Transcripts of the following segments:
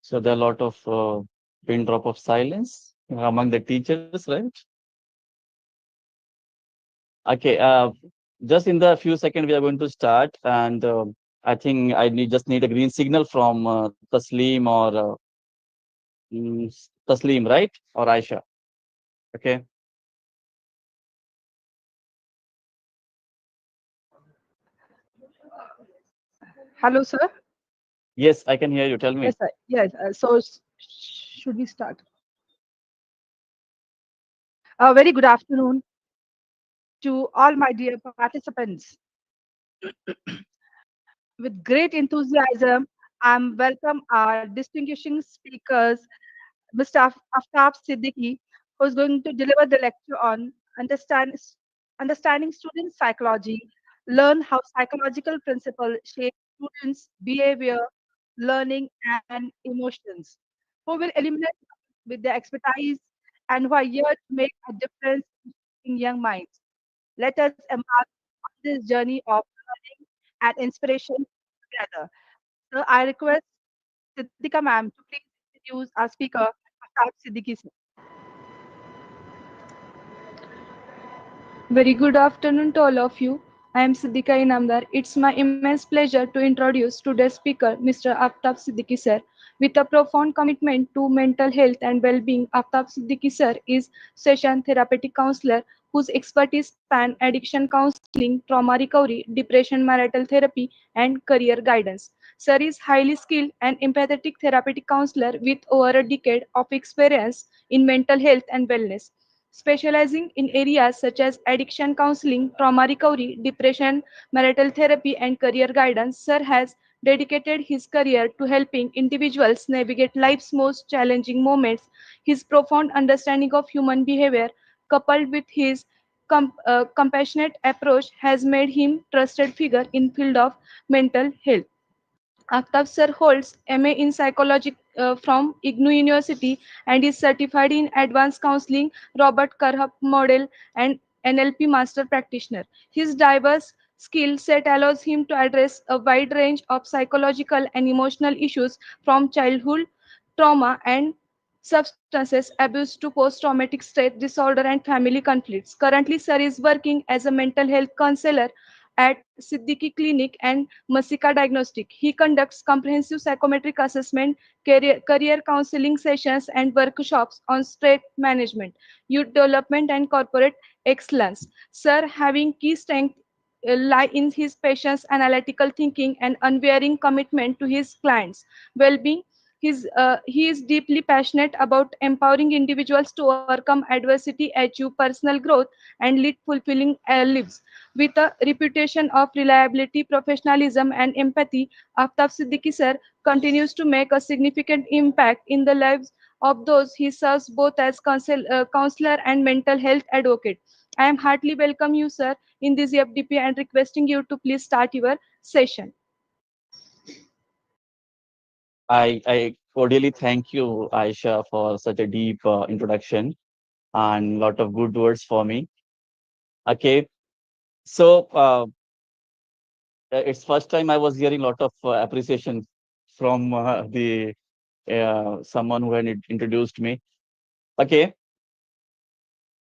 So there are a lot of pin drop of silence among the teachers, right? Okay. Just in the few seconds, we are going to start, and I think I just need a green signal from Tasleem or Tasleem, right? Or Aisha. Okay. Hello, sir. Yes, I can hear you. Tell me. Yes, sir. Yes. Should we start? Very good afternoon to all my dear participants. With great enthusiasm, I'm welcome our distinguishing speakers, Mr. Aftab Siddiqui, who is going to deliver the lecture on understanding student psychology, learn how psychological principles shape students' behavior, learning, and emotions. Who will illuminate with their expertise and who are here to make a difference in young minds. Let us embark on this journey of learning and inspiration together. So I request Siddiqa ma'am to please introduce our speaker, Aftab Siddiqui sir. Very good afternoon to all of you. I am Siddiqui Inamdar. It's my immense pleasure to introduce today's speaker, Mr. Aftab Siddiqui sir. With a profound commitment to mental health and well-being, Aftab Siddiqui sir is session therapeutic counselor whose expertise span addiction counseling, trauma recovery, depression, marital therapy, and career guidance. Sir is highly skilled and empathetic therapeutic counselor with over a decade of experience in mental health and wellness specializing in areas such as addiction counseling, trauma recovery, depression, marital therapy, and career guidance. Sir has dedicated his career to helping individuals navigate life's most challenging moments. His profound understanding of human behavior, coupled with his compassionate approach, has made him trusted figure in field of mental health. Aftab sir holds MA in psychology from IGNOU University and is certified in advanced counseling, Robert Karhup model, and NLP master practitioner. His diverse skill set allows him to address a wide range of psychological and emotional issues from childhood trauma and substances abuse to post-traumatic stress disorder and family conflicts. Currently, Sir is working as a mental health counselor at Siddiqui Clinic and Masika Diagnostic. He conducts comprehensive psychometric assessment, career counseling sessions, and workshops on stress management, youth development, and corporate excellence. Sir, having key strength lie in his patience, analytical thinking, and unwavering commitment to his clients' well-being. He is deeply passionate about empowering individuals to overcome adversity, achieve personal growth, and lead fulfilling lives. With a reputation of reliability, professionalism, and empathy, Aftab Siddiqui sir continues to make a significant impact in the lives of those he serves both as counselor and mental health advocate. I am heartily welcome you, sir, in this FDP and requesting you to please start your session. I cordially thank you, Aisha, for such a deep introduction and lot of good words for me. Okay. So it's first time I was hearing lot of appreciation from the someone who had introduced me. Okay.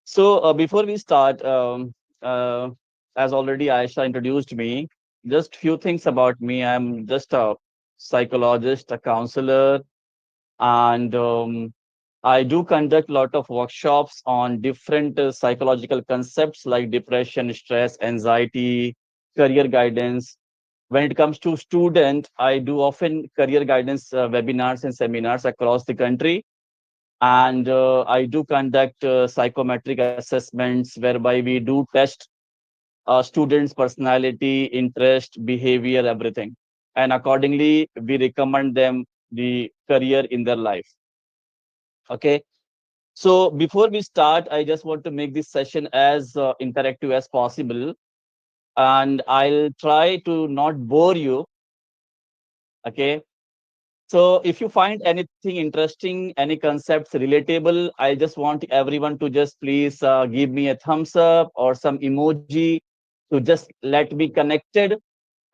So before we start, uh, as already Aisha introduced me, just few things about me. I'm just a psychologist, a counselor, and I do conduct a lot of workshops on different psychological concepts like depression, stress, anxiety, career guidance. When it comes to student, I do often career guidance webinars and seminars across the country, and I do conduct psychometric assessments whereby we do test students' personality, interest, behavior, everything, and accordingly we recommend them the career in their life. Okay. So before we start, I just want to make this session as interactive as possible, and I'll try to not bore you. Okay. So if you find anything interesting, any concepts relatable, I just want everyone to just please give me a thumbs up or some emoji to just let me connected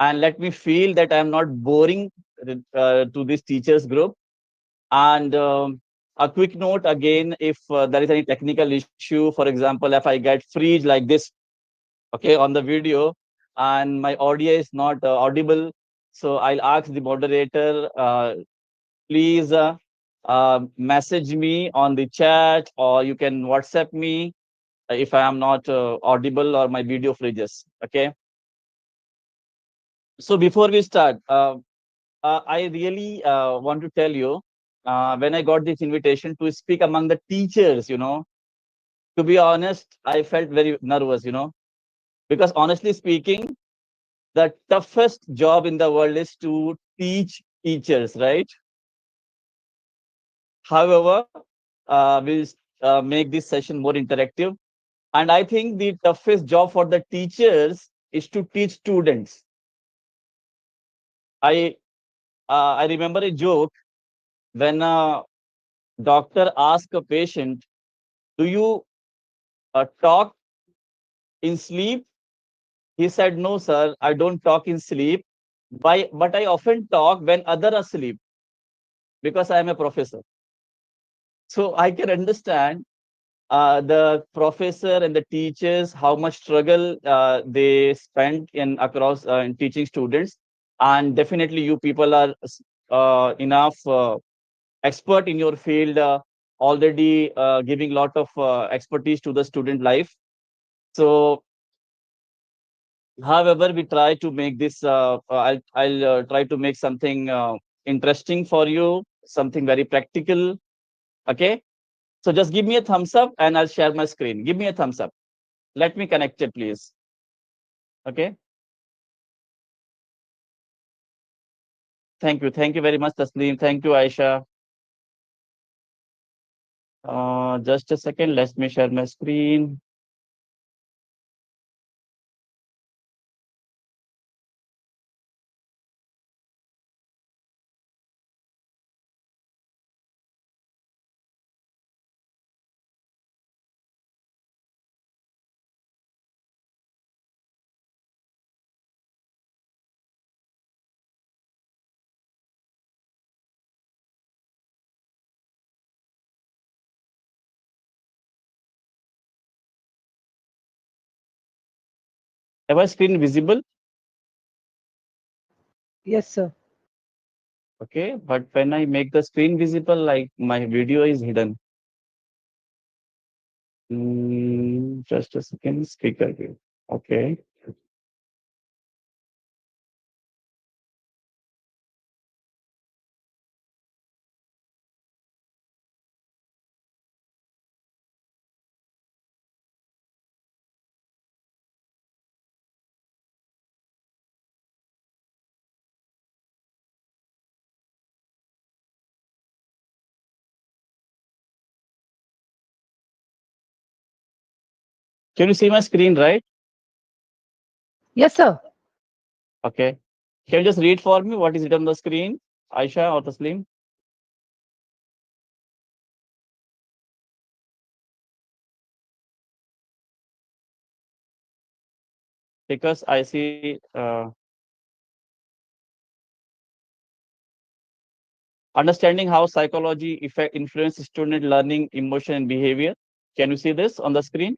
and let me feel that I'm not boring to this teachers group. And a quick note again, if there is any technical issue, for example, if I get freeze like this, okay, on the video, and my audio is not audible, so I'll ask the moderator, please message me on the chat, or you can WhatsApp me if I am not audible or my video freezes. Okay. So before we start, I really want to tell you, when I got this invitation to speak among the teachers, to be honest, I felt very nervous, because honestly speaking, the toughest job in the world is to teach teachers, right? However, we'll make this session more interactive. And I think the toughest job for the teachers is to teach students. I I remember a joke when a doctor asked a patient, "Do you talk in sleep?" He said, "No, sir, I don't talk in sleep. But I often talk when others are asleep because I am a professor." So I can understand the professor and the teachers how much struggle they spend in across in teaching students. And definitely, you people are enough expert in your field, already giving lot of expertise to the student life. So however, we try to make this. I'll try to make something interesting for you, something very practical. Okay. So just give me a thumbs up, and I'll share my screen. Give me a thumbs up. Let me connect it, please. Okay. Thank you. Thank you very much, Tasleem. Thank you, Aisha. Just a second. Let me share my screen. Have I screen visible? Yes, sir. Okay. But when I make the screen visible, like my video is hidden. Just a second. Speaker view. Okay. Can you see my screen, right? Yes, sir. Okay. Can you just read for me what is it on the screen, Aisha or Tasleem? Because I see understanding how psychology effect influence student learning, emotion, and behavior. Can you see this on the screen?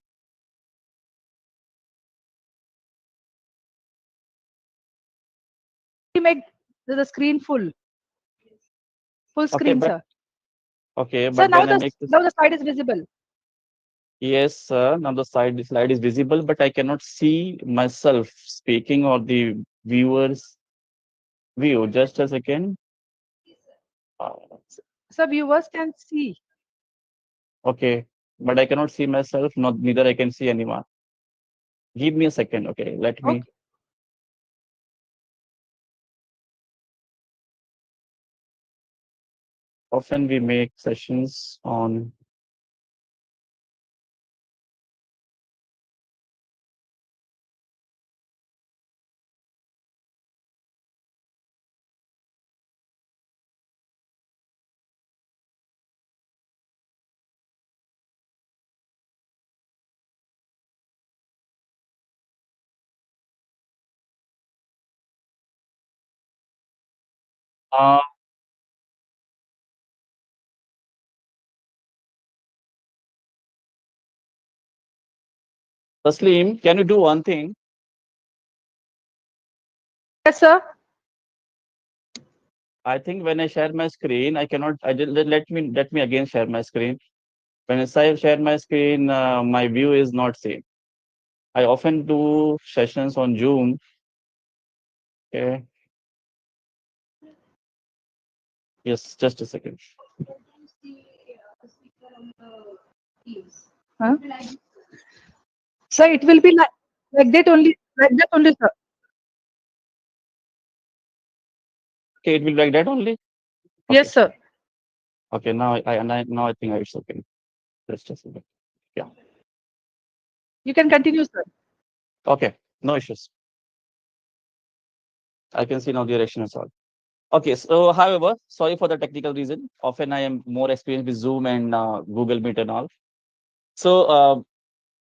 We make the screen full Okay, screen, but sir. okay, Sir, but when I make this, now the slide is visible. yes, sir. Now the slide is visible, but I cannot see myself speaking or the viewers view. Just a second. Uh, Sir, viewers can see. okay, but I cannot see myself. Not neither I can see anyone. Give me a second. Okay, let me. Okay. Often we make sessions on. Uh, Tasleem, can you do one thing? Yes, sir. I think when I share my screen, I cannot. Let me again share my screen. When I share my screen, my view is not same. I often do sessions on Zoom. Okay. Yes, just a second. Huh? Sir, it will be like that only, sir. Okay, it will be like that only. Yes, Okay. sir. Okay. Now I think it's okay. Just a second. Yeah. You can continue, sir. Okay. No issues. I can see now the direction is all. Okay. So, however, sorry for the technical reason. Often I am more experienced with Zoom and Google Meet and all. So,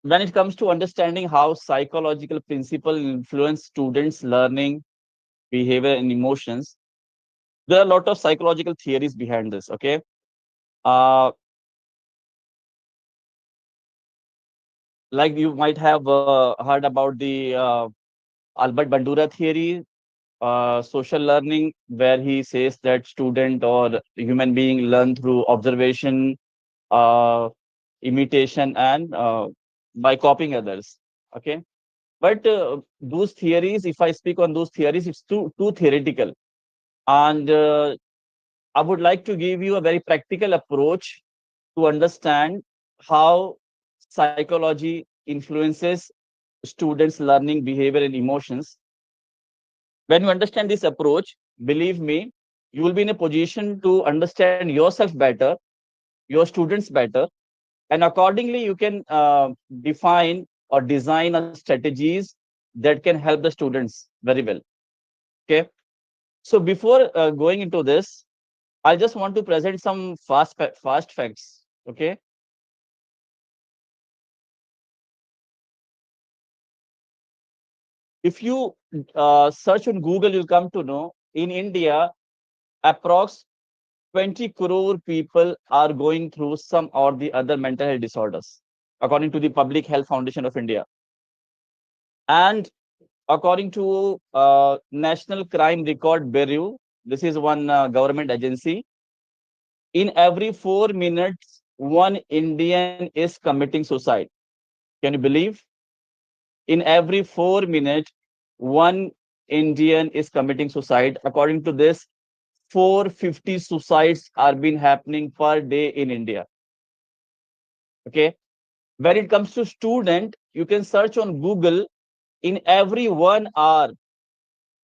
when it comes to understanding how psychological principles influence students' learning, behavior, and emotions, there are a lot of psychological theories behind this. Okay. Uh, like you might have heard about the Albert Bandura theory, social learning, where he says that student or human being learn through observation, uh, imitation, and by copying others. Okay, but those theories, if I speak on those theories, it's too theoretical, and I would like to give you a very practical approach to understand how psychology influences students' learning, behavior, and emotions. When you understand this approach, believe me, you will be in a position to understand yourself better, your students better, and accordingly, you can define or design a strategies that can help the students very well. Okay. So before going into this, I just want to present some fast facts. Okay. If you search on Google, you'll come to know in India, approx 20 crore people are going through some or the other mental health disorders, according to the Public Health Foundation of India. And according to National Crime Record Bureau, this is one government agency, in every 4 minutes, one Indian is committing suicide. Can you believe? In every 4 minutes, one Indian is committing suicide. According to this, 450 suicides are been happening per day in India. Okay. When it comes to student, you can search on Google in every 1 hour,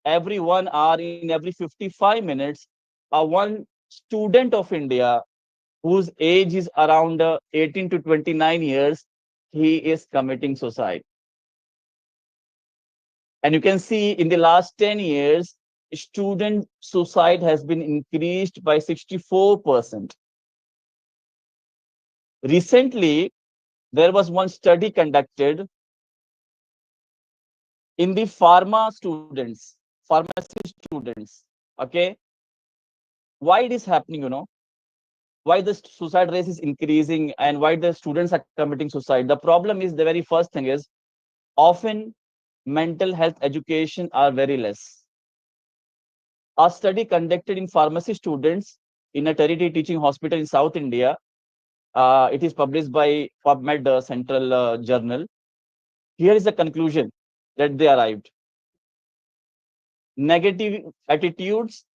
in every 55 minutes, a one student of India whose age is around 18 to 29 years, he is committing suicide. And you can see in the last 10 years, student suicide has been increased by 64%. Recently, there was one study conducted in the pharmacy students. Okay. Why it is happening, why the suicide rate is increasing and why the students are committing suicide. The problem is, the very first thing is, often mental health education are very less. A study conducted in pharmacy students in a tertiary teaching hospital in South India, it is published by PubMed Central Journal. Here is the conclusion that they arrived. Negative attitudes,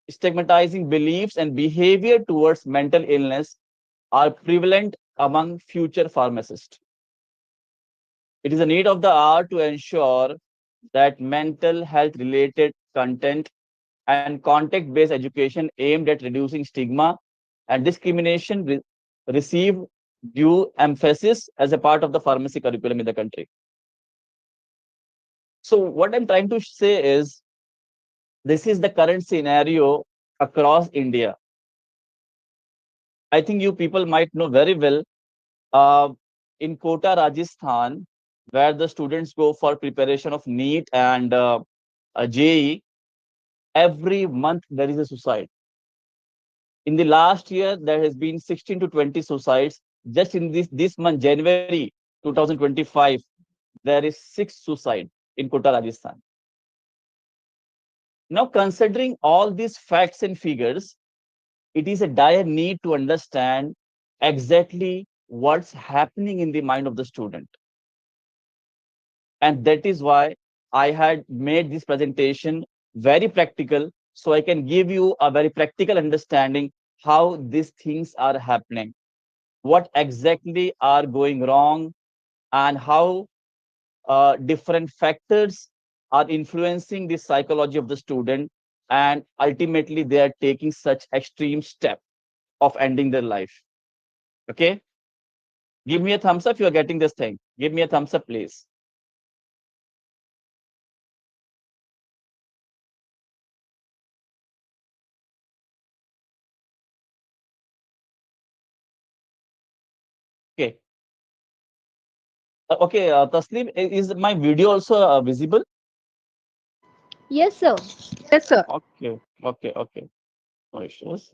stigmatizing beliefs, and behavior towards mental illness are prevalent among future pharmacists. It is a need of the hour to ensure that mental health related content and context based education aimed at reducing stigma and discrimination receive due emphasis as a part of the pharmacy curriculum in the country. So, what I'm trying to say is, this is the current scenario across India. I think you people might know very well, uh, in Kota, Rajasthan, where the students go for preparation of NEET and JEE, every month there is a suicide. In the last year, there has been 16 to 20 suicides just in this month, January 2025. there is 6 suicide in Kota, Rajasthan. Now, considering all these facts and figures, it is a dire need to understand exactly what's happening in the mind of the student. And that is why I had made this presentation very practical, so I can give you a very practical understanding how these things are happening, what exactly are going wrong, and how different factors are influencing the psychology of the student, and ultimately they are taking such extreme step of ending their life. Okay, give me a thumbs up if you are getting this thing. Give me a thumbs up, please. Okay. Okay, Taslim, is my video also visible? Yes, sir. Yes, sir. Okay, okay, okay. No issues.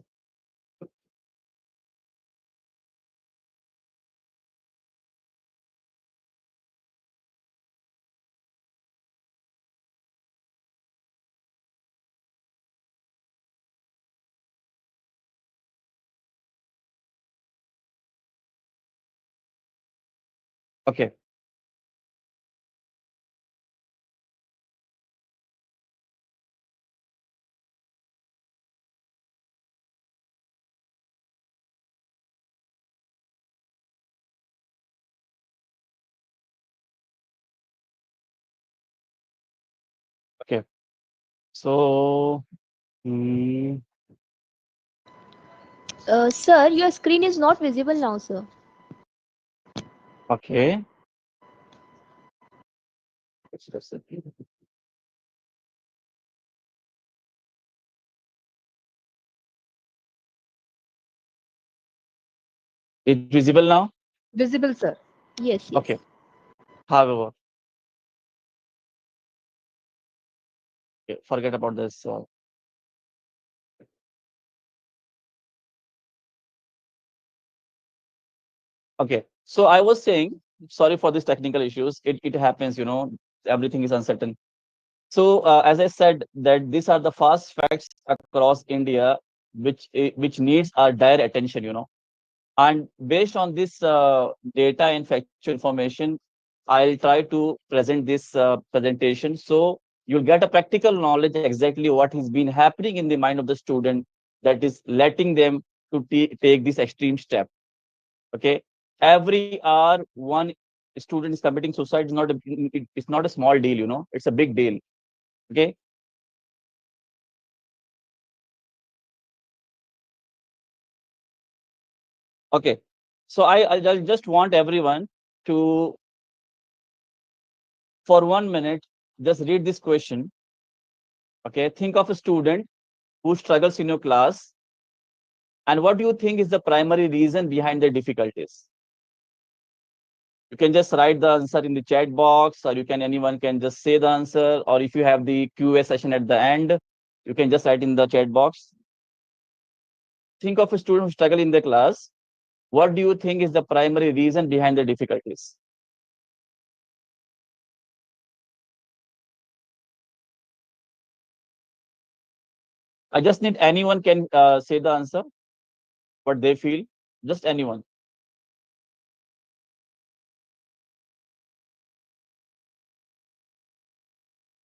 Okay, okay. So, mm, Sir, your screen is not visible now, sir. okay. It's visible now? Visible, sir. Yes, Okay. yes. However, okay, forget about this. Okay. So I was saying, sorry for these technical issues. It happens, everything is uncertain. So as I said, that these are the fast facts across India, which needs our dire attention. And based on this data and factual information, I'll try to present this presentation. So you'll get a practical knowledge exactly what has been happening in the mind of the student that is letting them to take this extreme step. Okay. Every hour, one student is committing suicide is it's not a small deal. It's a big deal. Okay. Okay. So I just want everyone to, for 1 minute, just read this question. Okay, think of a student who struggles in your class, and what do you think is the primary reason behind their difficulties? You can just write the answer in the chat box, or anyone can just say the answer, or if you have the QA session at the end, you can just write in the chat box. Think of a student who struggle in the class. What do you think is the primary reason behind the difficulties? I just need anyone can say the answer, what they feel. Just anyone.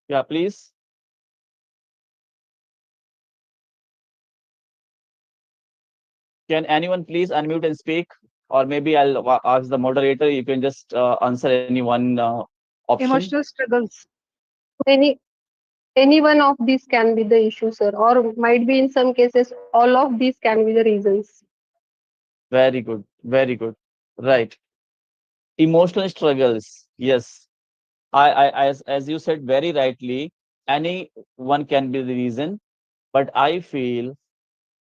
Yeah, please. Can anyone please unmute and speak? Or maybe I'll ask the moderator. You can just answer any one option. Emotional struggles. Any one of these can be the issue, sir, or might be in some cases all of these can be the reasons. Very good. Very good. Right. Emotional struggles. Yes. As you said very rightly, any one can be the reason. But I feel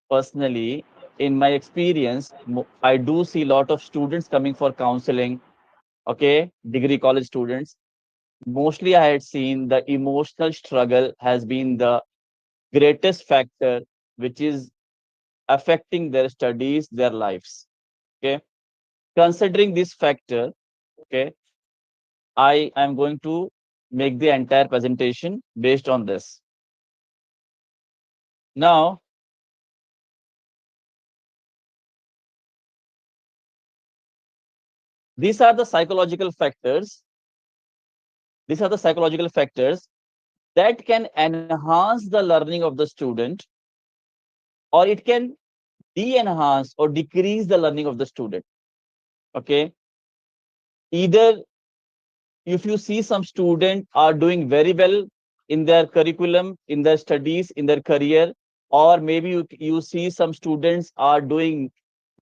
personally, in my experience, I do see a lot of students coming for counseling. Okay, degree college students. Mostly, I had seen the emotional struggle has been the greatest factor which is affecting their studies, their lives. Okay, considering this factor, okay, I am going to make the entire presentation based on this. Now, these are the psychological factors. These are the psychological factors that can enhance the learning of the student, or it can de-enhance or decrease the learning of the student. Okay. Either if you see some student are doing very well in their curriculum, in their studies, in their career, or maybe you see some students are doing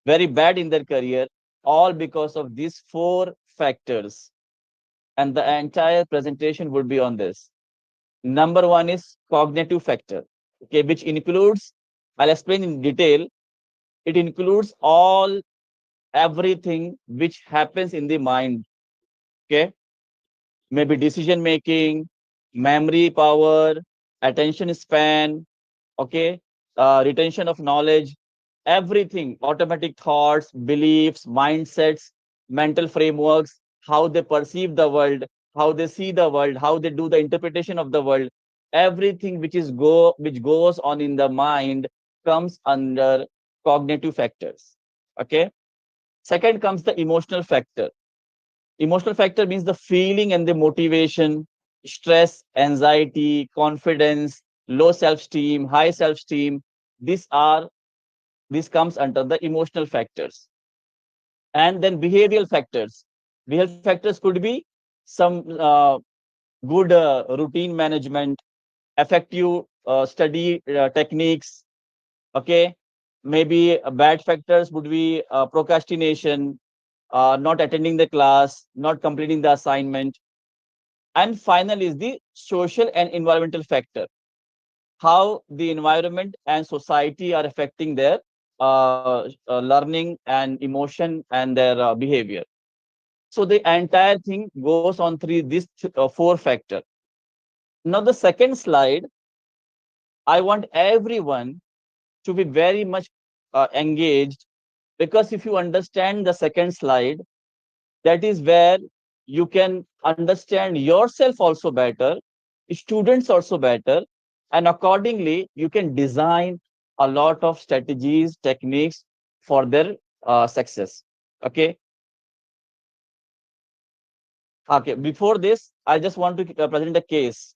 very bad in their career, all because of these four factors. And the entire presentation would be on this. Number one is cognitive factor, okay, which includes, I'll explain in detail, it includes all everything which happens in the mind, okay, maybe decision making, memory power, attention span, okay, retention of knowledge, everything, automatic thoughts, beliefs, mindsets, mental frameworks, how they perceive the world, how they see the world, how they do the interpretation of the world, everything which goes on in the mind comes under cognitive factors. Okay. Second comes the emotional factor. Emotional factor means the feeling and the motivation, stress, anxiety, confidence, low self-esteem, high self-esteem. These are this comes under the emotional factors. And then behavioral factors. Behavioral factors could be some good routine management, effective study techniques. Okay, maybe bad factors would be procrastination, not attending the class, not completing the assignment. And final is the social and environmental factor, how the environment and society are affecting their learning and emotion and their behavior. So the entire thing goes on these four factors. Now the second slide, I want everyone to be very much engaged, because if you understand the second slide, that is where you can understand yourself also better, students also better, and accordingly you can design a lot of strategies, techniques for their success. Okay. Okay, before this I just want to present a case.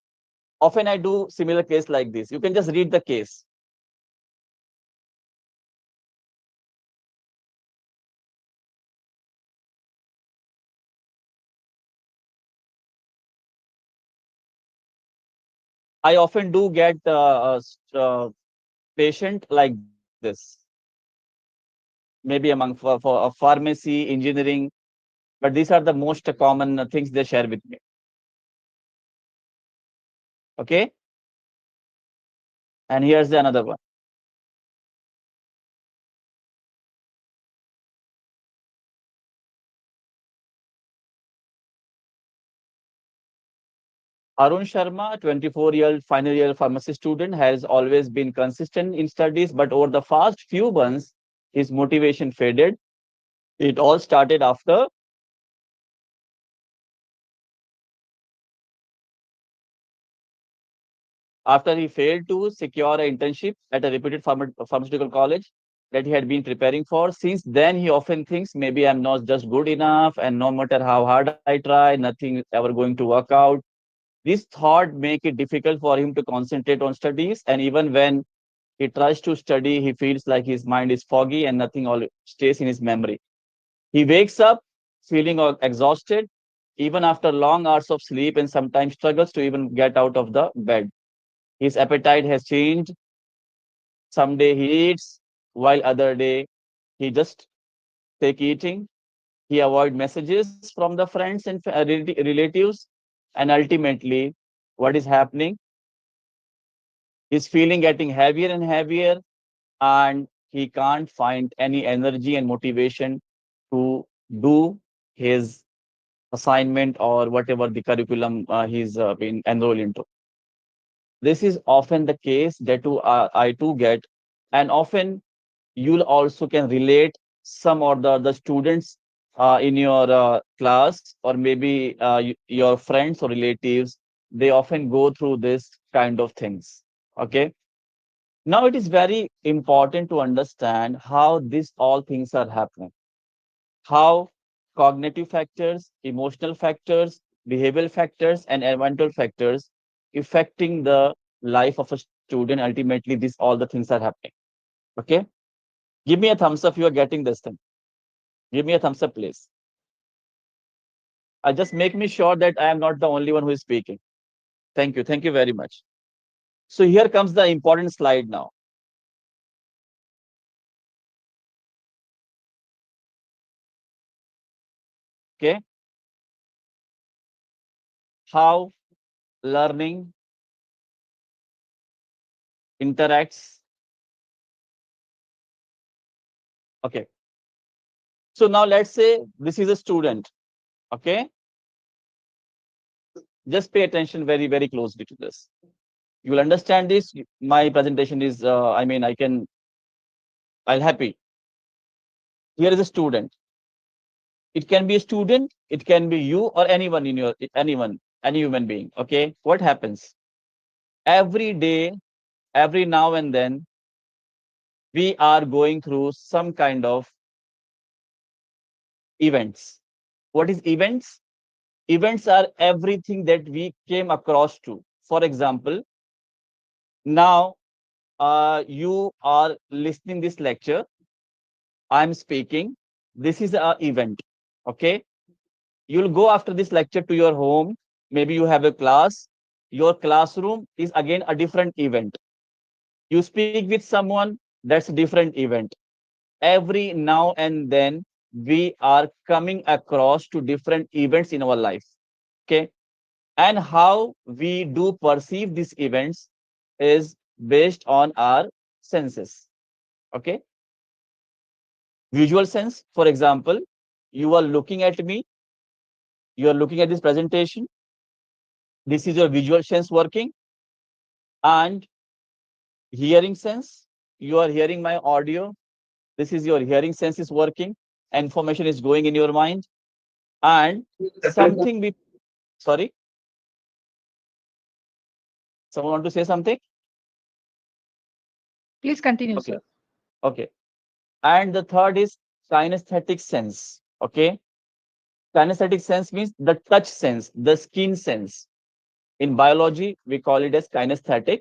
Often I do similar case like this. You can just read the case. I often do get patient like this, maybe among for pharmacy, engineering, but these are the most common things they share with me. Okay. And here's the another one. Arun Sharma, 24-year final year pharmacy student, has always been consistent in studies, but over the past few months, his motivation faded. It all started after he failed to secure an internship at a reputed pharmaceutical college that he had been preparing for. Since then, he often thinks maybe I'm not just good enough, and no matter how hard I try, nothing is ever going to work out. This thought make it difficult for him to concentrate on studies, and even when he tries to study, he feels like his mind is foggy and nothing all stays in his memory. He wakes up feeling exhausted, even after long hours of sleep, and sometimes struggles to even get out of the bed. His appetite has changed. Some day he eats, while other day he just take eating. He avoid messages from the friends and relatives, and ultimately, what is happening? His feeling getting heavier and heavier, and he can't find any energy and motivation to do his assignment or whatever the curriculum he's been enrolled into. This is often the case that I too get, and often you'll also can relate some or the students in your class, or maybe your friends or relatives, they often go through this kind of things. Okay. Now it is very important to understand how these all things are happening, how cognitive factors, emotional factors, behavioral factors, and environmental factors affecting the life of a student. Ultimately, these all the things are happening. Okay. Give me a thumbs up if you are getting this thing. Give me a thumbs up, please. Just make me sure that I am not the only one who is speaking. Thank you. Thank you very much. So here comes the important slide now. Okay. How learning interacts. Okay. So now let's say this is a student. Okay. Just pay attention very, very closely to this. You will understand this. My presentation is, I'll happy. Here is a student. It can be a student, it can be you or anyone in your, anyone, any human being. Okay. What happens? Every day, every now and then, we are going through some kind of events. What is events? Events are everything that we came across to. For example, now you are listening this lecture. I'm speaking. This is a event. Okay. You'll go after this lecture to your home. Maybe you have a class. Your classroom is again a different event. You speak with someone, that's a different event. Every now and then we are coming across to different events in our life. Okay. And how we do perceive these events is based on our senses. Okay. Visual sense, for example, you are looking at me, you are looking at this presentation. This is your visual sense working. And hearing sense, you are hearing my audio. This is your hearing sense is working. Information is going in your mind. And something we, sorry, someone want to say something? Please continue, Okay. sir. Okay. And the third is kinesthetic sense. Okay. Kinesthetic sense means the touch sense, the skin sense. In biology, we call it as kinesthetic.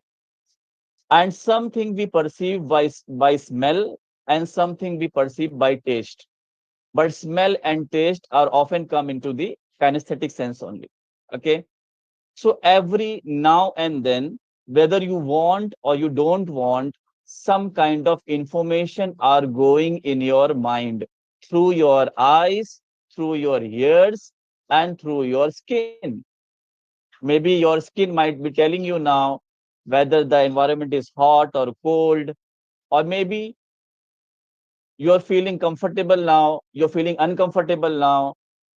And something we perceive by smell, and something we perceive by taste. But smell and taste are often come into the kinesthetic sense only. Okay. So every now and then, whether you want or you don't want, some kind of information are going in your mind through your eyes, through your ears, and through your skin. Maybe your skin might be telling you now whether the environment is hot or cold, or maybe you're feeling comfortable now, you're feeling uncomfortable now.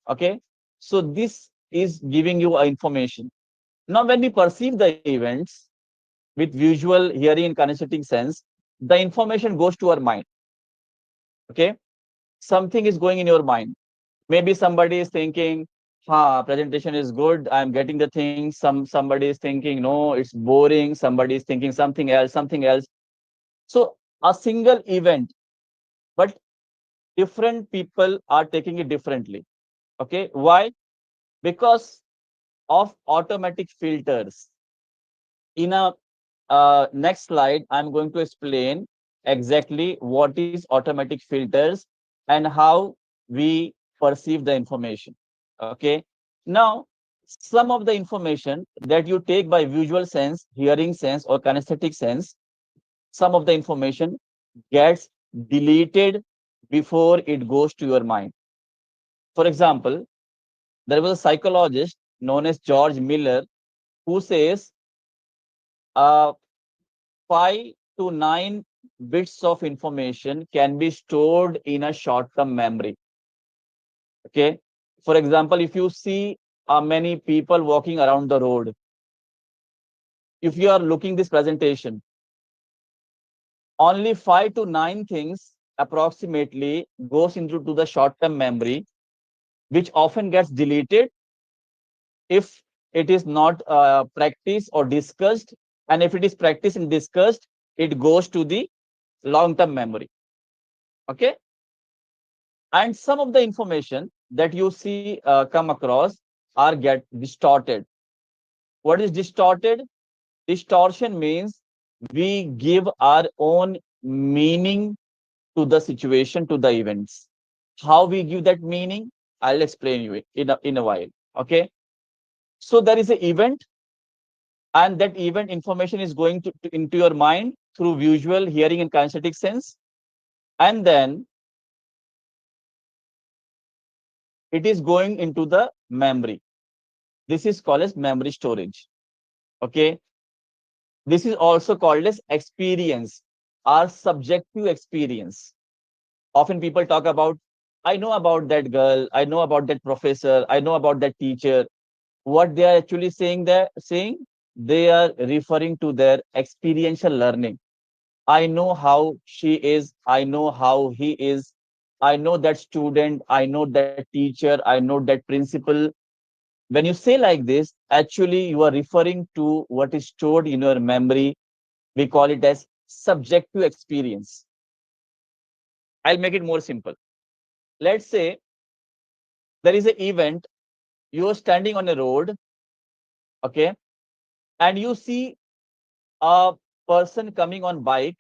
Okay. So this is giving you information. Now, when we perceive the events with visual, hearing, and kinesthetic sense, the information goes to our mind. Okay. Something is going in your mind. Maybe somebody is thinking, presentation is good, I'm getting the thing. Somebody is thinking, no, it's boring. Somebody is thinking something else, something else. So a single event, but different people are taking it differently. Okay. Why? Because of automatic filters. In a next slide, I'm going to explain exactly what is automatic filters and how we perceive the information. Okay. Now, some of the information that you take by visual sense, hearing sense, or kinesthetic sense, some of the information gets deleted before it goes to your mind. For example, there was a psychologist known as George Miller who says uh, 5 to 9 bits of information can be stored in a short-term memory. Okay. For example, if you see many people walking around the road, if you are looking this presentation, only 5 to 9 things approximately goes into to the short-term memory, which often gets deleted if it is not practiced or discussed. And if it is practiced and discussed, it goes to the long-term memory. Okay. And some of the information that you see come across are get distorted. What is distorted? Distortion means we give our own meaning to the situation, to the events. How we give that meaning, I'll explain you in a while. Okay. So there is an event, and that event information is going into your mind through visual, hearing, and kinesthetic sense. And then it is going into the memory. This is called as memory storage. Okay. This is also called as experience or subjective experience. Often people talk about, I know about that girl, I know about that professor, I know about that teacher. What they are actually saying, they are referring to their experiential learning. I know how she is, I know how he is, I know that student, I know that teacher, I know that principal. When you say like this, actually you are referring to what is stored in your memory. We call it as subjective experience. I'll make it more simple. Let's say there is an event, you are standing on a road, okay, and you see a person coming on bike,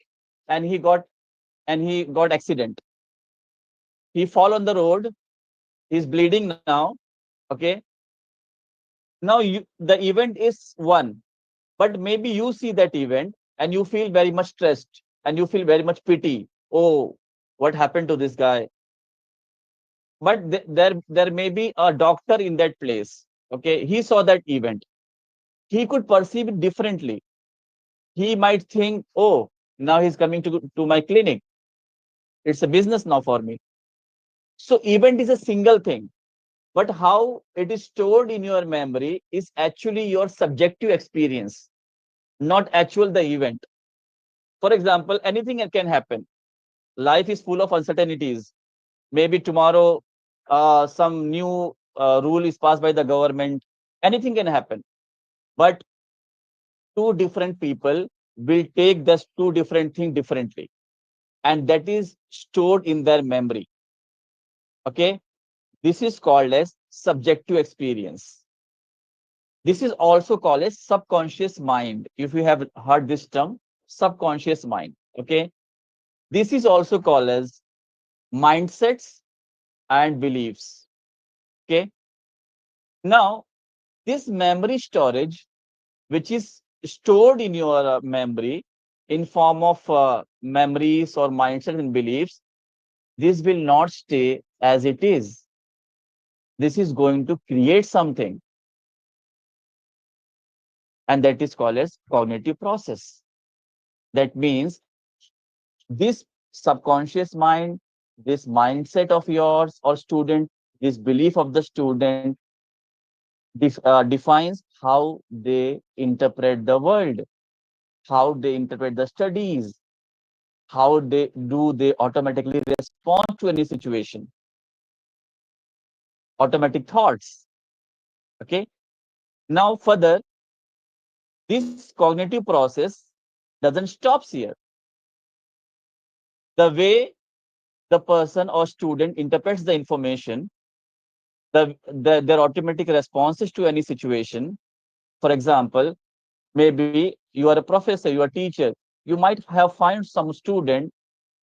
and he got accident. He fall on the road, he's bleeding now, okay. Now the event is one, but maybe you see that event and you feel very much stressed and you feel very much pity. Oh, what happened to this guy? But there may be a doctor in that place. Okay, he saw that event. He could perceive it differently. He might think, oh, now he's coming to my clinic. It's a business now for me. So event is a single thing, but how it is stored in your memory is actually your subjective experience, not actual the event. For example, anything can happen. Life is full of uncertainties. Maybe tomorrow some new rule is passed by the government. Anything can happen. But two different people will take this two different things differently. And that is stored in their memory. Okay. This is called as subjective experience. This is also called as subconscious mind. If you have heard this term, subconscious mind. Okay. This is also called as mindsets and beliefs. Okay. Now, this memory storage, which is stored in your memory in form of memories or mindsets and beliefs, this will not stay as it is. This is going to create something, and that is called as cognitive process. That means this subconscious mind, this mindset of yours or student, this belief of the student defines how they interpret the world, how they interpret the studies, how they automatically respond to any situation, automatic thoughts. Okay. Now further, this cognitive process doesn't stop here. The way the person or student interprets the information, their automatic responses to any situation. For example, maybe you are a professor, you are a teacher, you might have find some student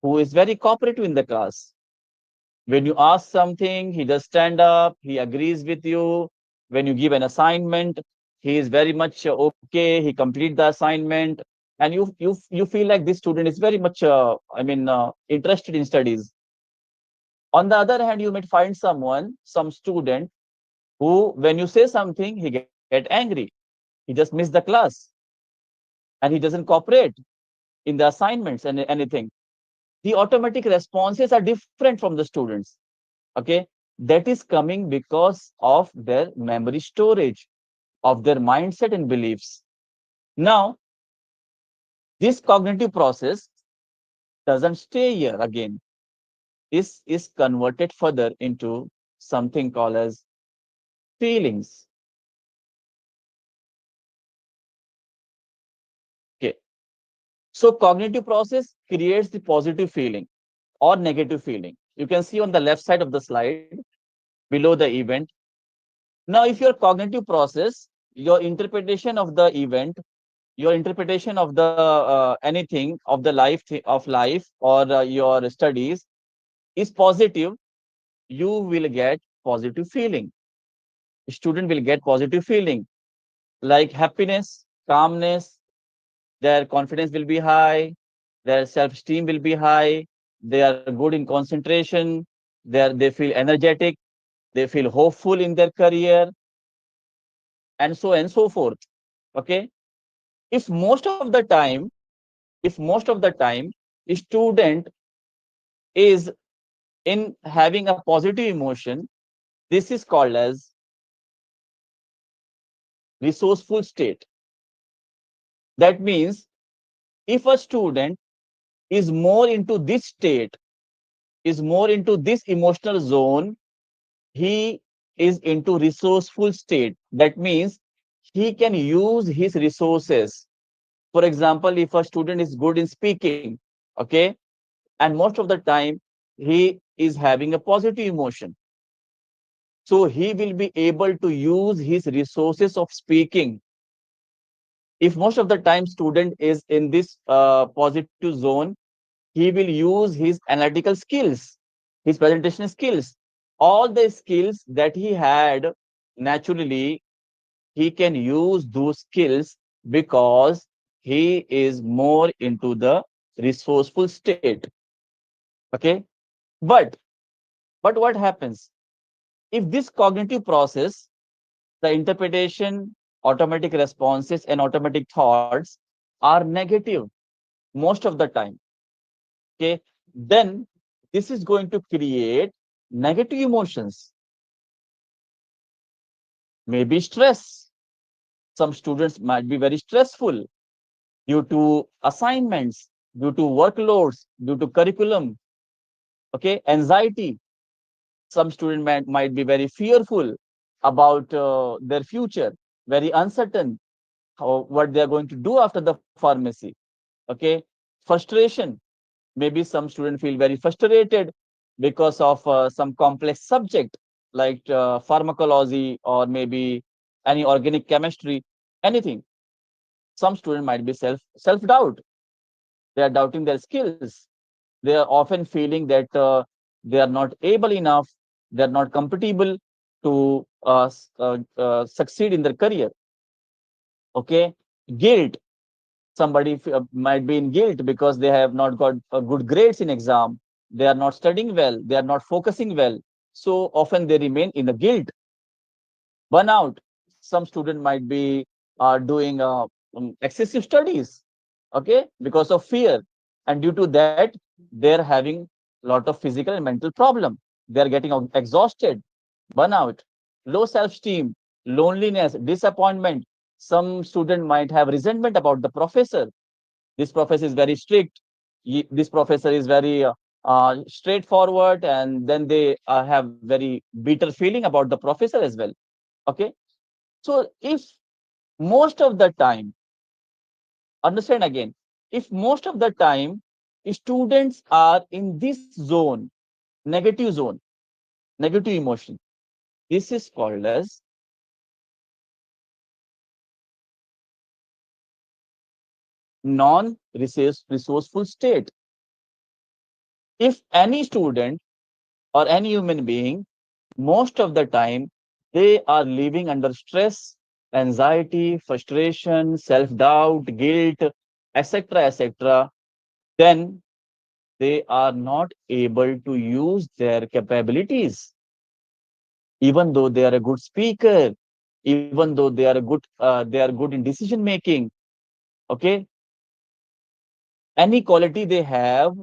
who is very cooperative in the class. When you ask something, he just stand up, he agrees with you. When you give an assignment, he is very much okay, he complete the assignment, and you feel like this student is very much interested in studies. On the other hand, you might find some student who, when you say something, he get angry. He just miss the class and he doesn't cooperate in the assignments and anything. The automatic responses are different from the students. Okay. That is coming because of their memory storage, of their mindset and beliefs. Now, this cognitive process doesn't stay here again. This is converted further into something called as feelings. Okay. So cognitive process creates the positive feeling or negative feeling. You can see on the left side of the slide below the event. Now, if your cognitive process, your interpretation of the event, your interpretation of the anything of the life or your studies is positive, you will get positive feeling. Student will get positive feeling like happiness, calmness, their confidence will be high, their self-esteem will be high, they are good in concentration, they feel energetic, they feel hopeful in their career, and so forth. Okay. If most of the time, if most of the time a student is in having a positive emotion, this is called as resourceful state. That means if a student is more into this state, is more into this emotional zone, he is into resourceful state. That means he can use his resources. For example, if a student is good in speaking, okay, and most of the time he is having a positive emotion, so he will be able to use his resources of speaking. If most of the time student is in this positive zone, he will use his analytical skills, his presentation skills, all the skills that he had naturally, he can use those skills because he is more into the resourceful state. Okay. But what happens if this cognitive process, the interpretation, automatic responses, and automatic thoughts are negative most of the time? Okay, then this is going to create negative emotions, maybe stress. Some students might be very stressful due to assignments, due to workloads, due to curriculum. Okay, anxiety. Some student might be very fearful about their future, very uncertain what they are going to do after the pharmacy. Okay, frustration. Maybe some students feel very frustrated because of some complex subject like pharmacology or maybe any organic chemistry, anything. Some student might be self doubt. They are doubting their skills. They are often feeling that they are not able enough, they are not compatible to succeed in their career. Okay, guilt. Somebody might be in guilt because they have not got good grades in exam, they are not studying well, they are not focusing well, so often they remain in the guilt. Burnout. Some student might be doing excessive studies, okay, because of fear, and due to that they're having lot of physical and mental problem. They are getting exhausted. Burnout. Low self-esteem, loneliness, disappointment. Some student might have resentment about the professor. This professor is very strict. This professor is very straightforward, and then they have very bitter feeling about the professor as well. Okay. So if most of the time, understand again, if most of the time students are in this zone, negative zone, negative emotion, this is called as non-resourceful state. If any student or any human being, most of the time, they are living under stress, anxiety, frustration, self-doubt, guilt, etc., etc., then they are not able to use their capabilities. Even though they are a good speaker, even though they are good in decision making. Okay, any quality they have,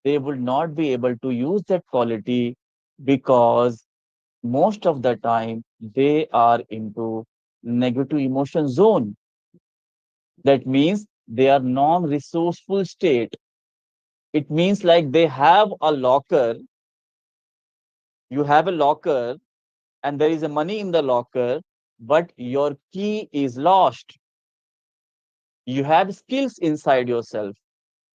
they will not be able to use that quality because most of the time they are into negative emotion zone. That means they are non-resourceful state. It means like they have a locker You have a locker and there is a money in the locker, but your key is lost. You have skills inside yourself.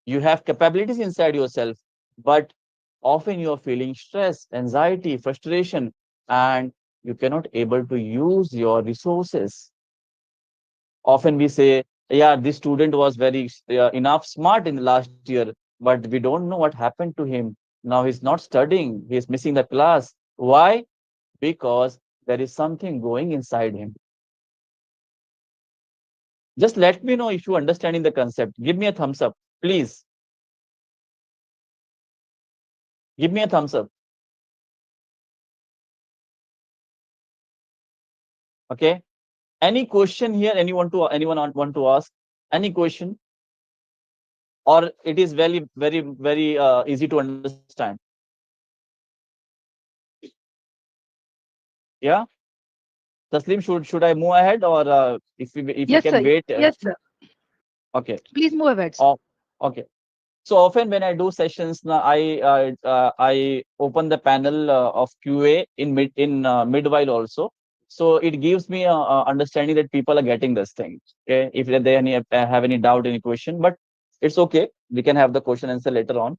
You have capabilities inside yourself, but often you are feeling stress, anxiety, frustration, and you cannot able to use your resources. Often we say, yeah, this student was very enough smart in the last year, but we don't know what happened to him. Now he's not studying, he is missing the class. Why? Because there is something going inside him. Just let me know if you understanding the concept. Give me a thumbs up, please. Give me a thumbs up. Okay. Any question here? Anyone want to ask? Any question? Or it is very easy to understand? Yeah. Taslim, should I move ahead, or if we Yes, can sir. wait? Yes, sir. Okay. Please move ahead, sir. Oh, okay. So often when I do sessions, now I open the panel of QA in mid while also. So it gives me a understanding that people are getting this thing. Okay, if they have any doubt, any question, but it's okay. We can have the question answer later on.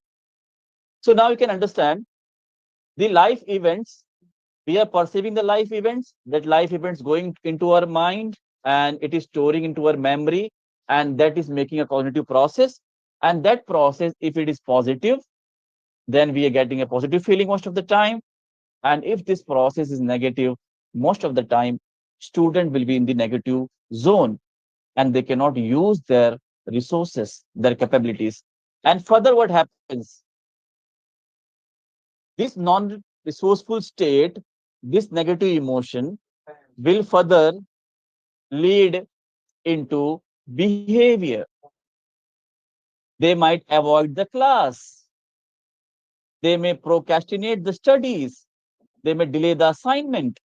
So now you can understand the life events. We are perceiving the life events. That life events going into our mind and it is storing into our memory, and that is making a cognitive process. And that process, if it is positive, then we are getting a positive feeling most of the time. And if this process is negative, most of the time, student will be in the negative zone and they cannot use their resources, their capabilities. And further, what happens? This non-resourceful state, this negative emotion will further lead into behavior. They might avoid the class. They may procrastinate the studies. They may delay the assignment.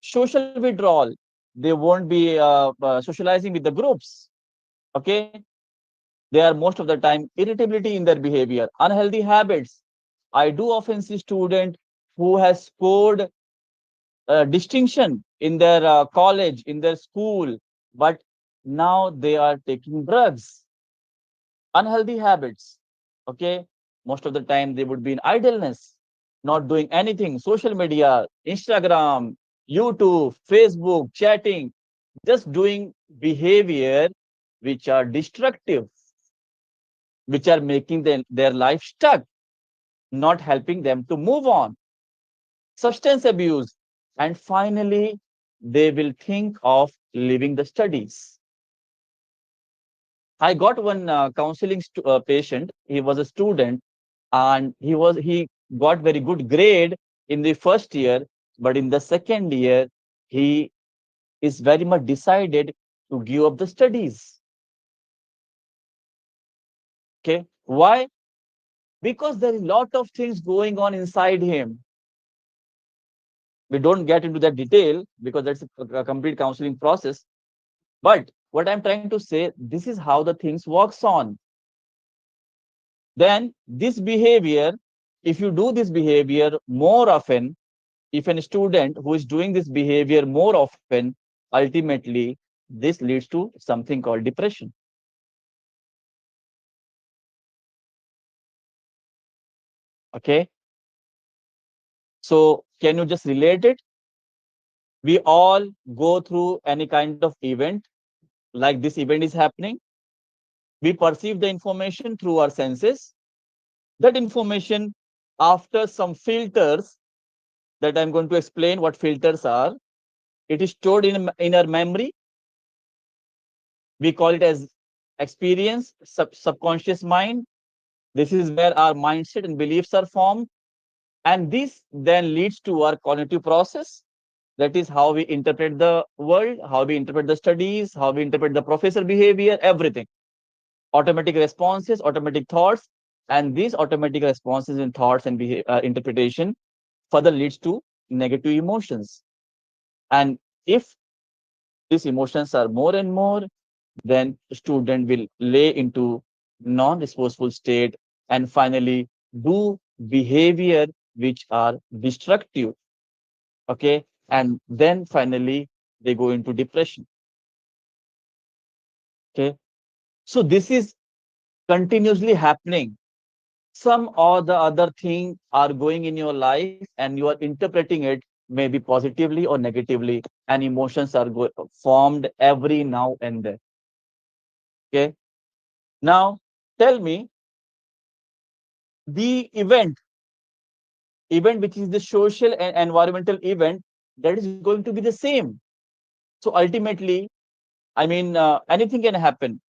Social withdrawal. They won't be socializing with the groups. Okay. They are most of the time irritability in their behavior, unhealthy habits. I do often see student who has scored distinction in their college, in their school, but now they are taking drugs, unhealthy habits. Okay. Most of the time they would be in idleness, not doing anything, social media, Instagram, YouTube, Facebook, chatting, just doing behavior which are destructive, which are making their life stuck, not helping them to move on. Substance abuse, and finally they will think of leaving the studies. I got one counseling patient. He was a student, and he got very good grade in the first year, but in the second year he is very much decided to give up the studies. Okay, why? Because there is a lot of things going on inside him. We don't get into that detail because that's a complete counseling process. But what I'm trying to say, this is how the things works on. Then this behavior, if you do this behavior more often, if a student who is doing this behavior more often, ultimately this leads to something called depression. Okay. So can you just relate it? We all go through any kind of event, like this event is happening. We perceive the information through our senses. That information, after some filters that I'm going to explain what filters are, it is stored in our memory. We call it as experience, subconscious mind. This is where our mindset and beliefs are formed. And this then leads to our cognitive process. That is how we interpret the world, how we interpret the studies, how we interpret the professor behavior, everything. Automatic responses, automatic thoughts, and these automatic responses and thoughts and interpretation further leads to negative emotions. And if these emotions are more and more, then student will lay into non-resourceful state and finally do behavior which are destructive. Okay. And then finally, they go into depression. Okay. So this is continuously happening. Some or the other thing are going in your life and you are interpreting it maybe positively or negatively, and emotions are formed every now and then. Okay. Now, tell me the event which is the social and environmental event, that is going to be the same. So ultimately, I mean, anything can happen.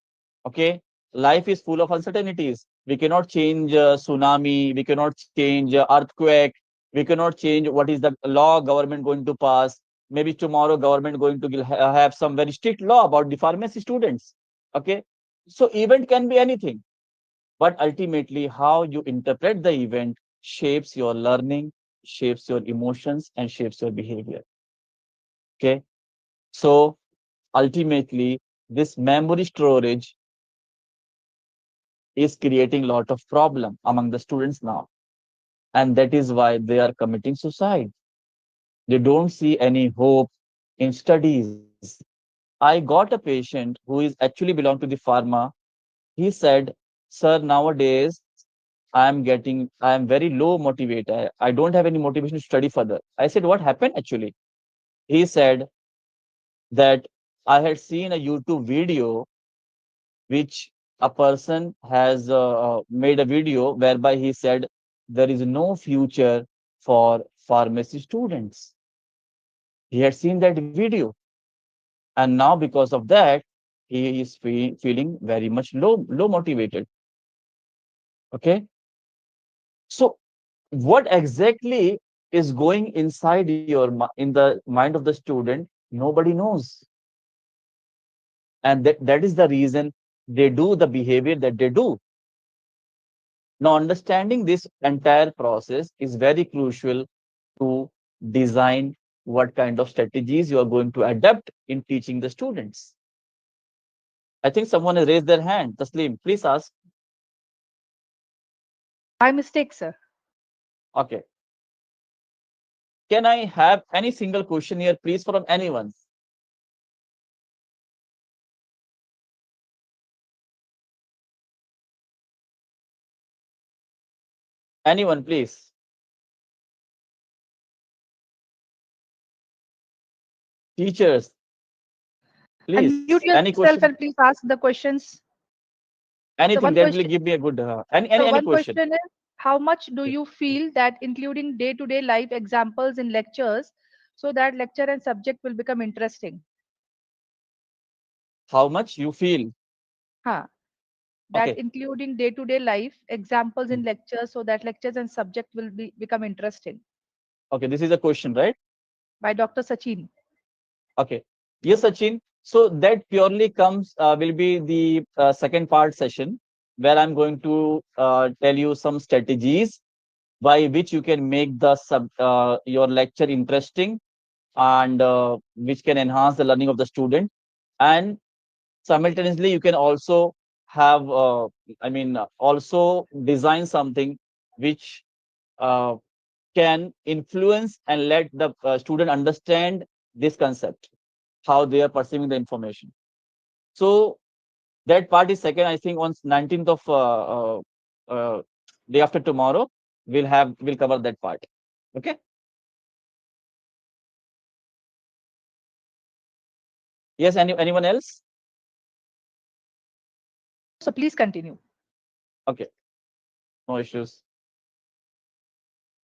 Okay. Life is full of uncertainties. We cannot change tsunami. We cannot change earthquake. We cannot change what is the law government going to pass. Maybe tomorrow government going to have some very strict law about the pharmacy students. Okay. So event can be anything, but ultimately how you interpret the event shapes your learning, shapes your emotions, and shapes your behavior. Okay. So ultimately, this memory storage is creating a lot of problem among the students now, and that is why they are committing suicide. They don't see any hope in studies. I got a patient who is actually belong to the pharma. He said, sir, nowadays I am very low motivated. I don't have any motivation to study further. I said, what happened actually? He said that I had seen a YouTube video which a person has made a video whereby he said there is no future for pharmacy students. He had seen that video, and now because of that, he is feeling very much low motivated. Okay, so what exactly is going inside in the mind of the student? Nobody knows, and that is the reason they do the behavior that they do. Now, understanding this entire process is very crucial to design what kind of strategies you are going to adapt in teaching the students. I think someone has raised their hand. Taslim, please ask. By mistake, sir. Okay. Can I have any single question here, please, from anyone? Anyone, please. Teachers, please. Unmute Any yourself and question? please ask the questions. So Anything one that will question. give me a good So any one question. question is, how much do you feel that including day-to-day life examples in lectures so that lecture and subject will become interesting? How much you feel? Huh. That Okay. including day-to-day life examples Hmm. in lectures so that lectures and subject will become interesting. Okay, this is a question, right? By Dr. Sachin. Okay. Yes, Sachin. So that purely comes will be the second part session where I'm going to tell you some strategies by which you can make the your lecture interesting, and which can enhance the learning of the student. And simultaneously, you can also have also design something which uh, can influence and let the student understand this concept, how they are perceiving the information. So that part is second. I think on 19th of uh, day after tomorrow, we'll cover that part. Okay. Yes. Anyone else? So please continue. Okay. No issues.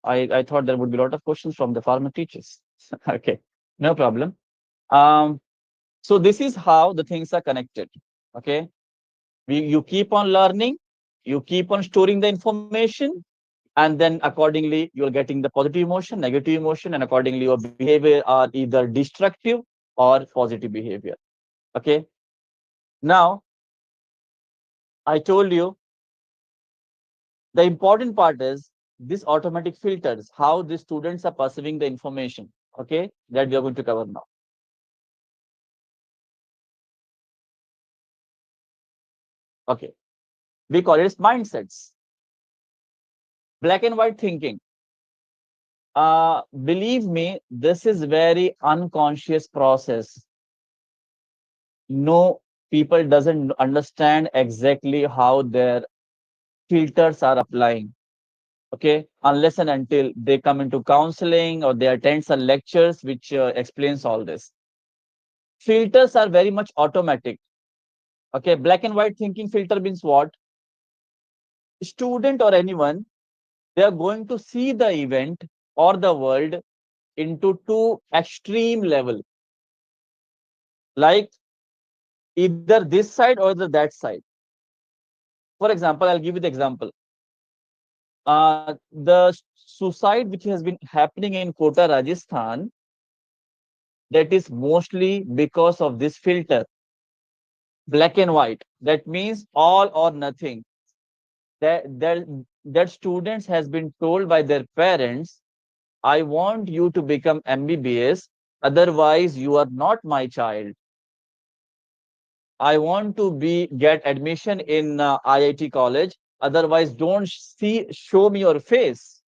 I thought there would be a lot of questions from the farmer teachers. Okay. No problem. Um. So this is how the things are connected. Okay. You keep on learning, you keep on storing the information, and then accordingly you're getting the positive emotion, negative emotion, and accordingly your behavior are either destructive or positive behavior. Okay. Now, I told you the important part is this automatic filters, how the students are perceiving the information. Okay, that we are going to cover now. Okay, we call it as mindsets. Black and white thinking. Believe me, this is very unconscious process. No, people doesn't understand exactly how their filters are applying. Okay, unless and until they come into counseling or they attend some lectures which explains all this. Filters are very much automatic. Okay, black and white thinking filter means what? Student or anyone, they are going to see the event or the world into two extreme level, like either this side or that side. For example, I'll give you the example. The suicide which has been happening in Kota, Rajasthan, that is mostly because of this filter, black and white. That means all or nothing. That students has been told by their parents, I want you to become MBBS, otherwise you are not my child. I want to get admission in IIT college, otherwise don't show me your face.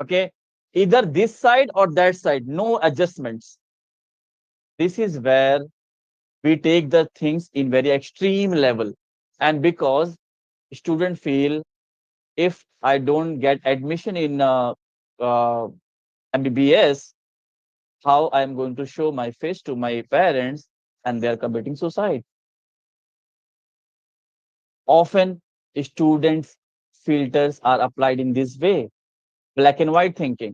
Okay, either this side or that side, no adjustments. This is where we take the things in very extreme level, and because students feel, if I don't get admission in uh, MBBS, how I am going to show my face to my parents, and they are committing suicide. Often students filters are applied in this way, black and white thinking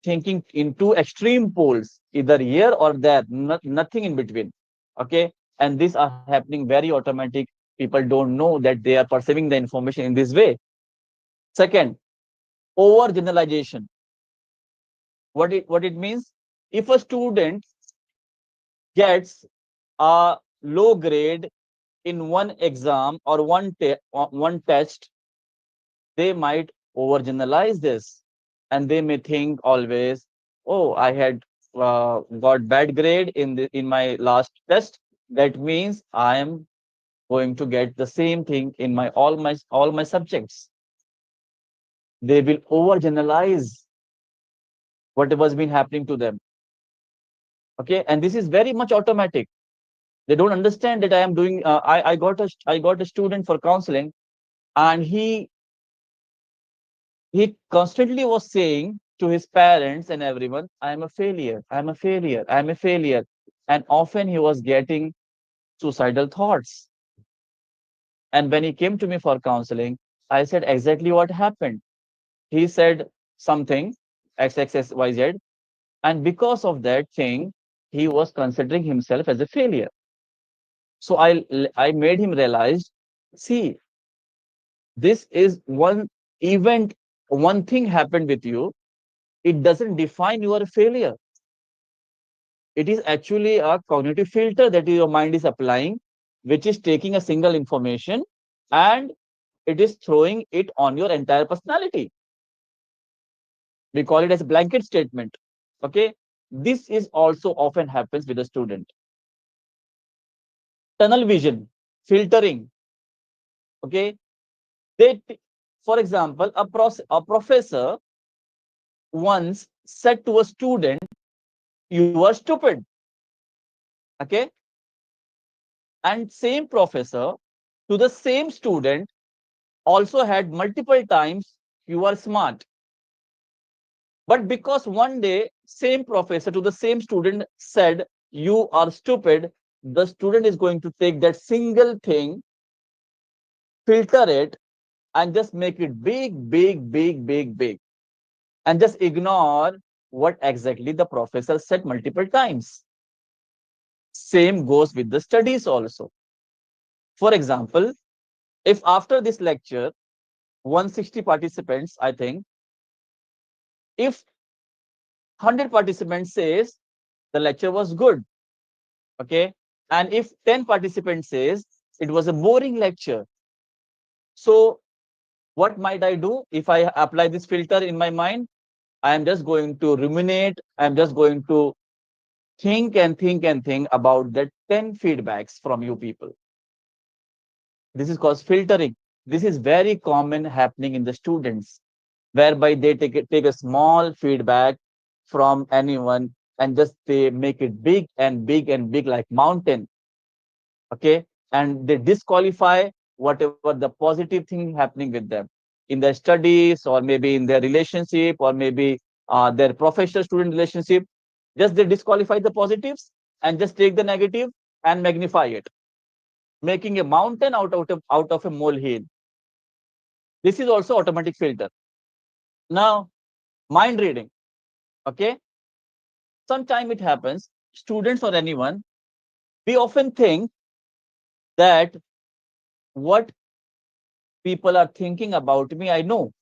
in two extreme poles, either here or there, nothing in between. Okay, and these are happening very automatic. People don't know that they are perceiving the information in this way. Second, overgeneralization. What it means? If a student gets a low grade in one exam or one test, they might overgeneralize this, and they may think always, oh, I had got bad grade in my last test, that means I am going to get the same thing in my subjects. They will overgeneralize whatever has been happening to them. Okay, and this is very much automatic. They don't understand that I am doing. I got a student for counseling, and he constantly was saying to his parents and everyone, I am a failure, I am a failure, I am a failure. And often he was getting suicidal thoughts. And when he came to me for counseling, I said exactly what happened. He said something, XXXYZ, and because of that thing, he was considering himself as a failure. So I made him realize, see, this is one event, one thing happened with you. It doesn't define your failure. It is actually a cognitive filter that your mind is applying, which is taking a single information and it is throwing it on your entire personality. We call it as a blanket statement. Okay. This is also often happens with a student. Tunnel vision, filtering. Okay. They, for example, a professor once said to a student, you are stupid. Okay. And same professor to the same student also had multiple times, you are smart. But because one day same professor to the same student said, you are stupid, the student is going to take that single thing, filter it, and just make it big, big, big, big, big, and just ignore what exactly the professor said multiple times. Same goes with the studies also. For example, if after this lecture 160 participants, I think, if 100 participants says the lecture was good, okay, and if 10 participants says it was a boring lecture, so what might I do if I apply this filter in my mind? I am just going to ruminate. I'm just going to think and think and think about that 10 feedbacks from you people. This is called filtering. This is very common happening in the students. whereby they take a small feedback from anyone and just they make it big and big and big like mountain. Okay, and they disqualify whatever the positive thing happening with them in their studies or maybe in their relationship or maybe their professional student relationship. Just they disqualify the positives and just take the negative and magnify it, making a mountain out of a molehill. This is also automatic filter. Now, mind reading. Okay, sometime it happens, students or anyone, we often think that what people are thinking about me, I know.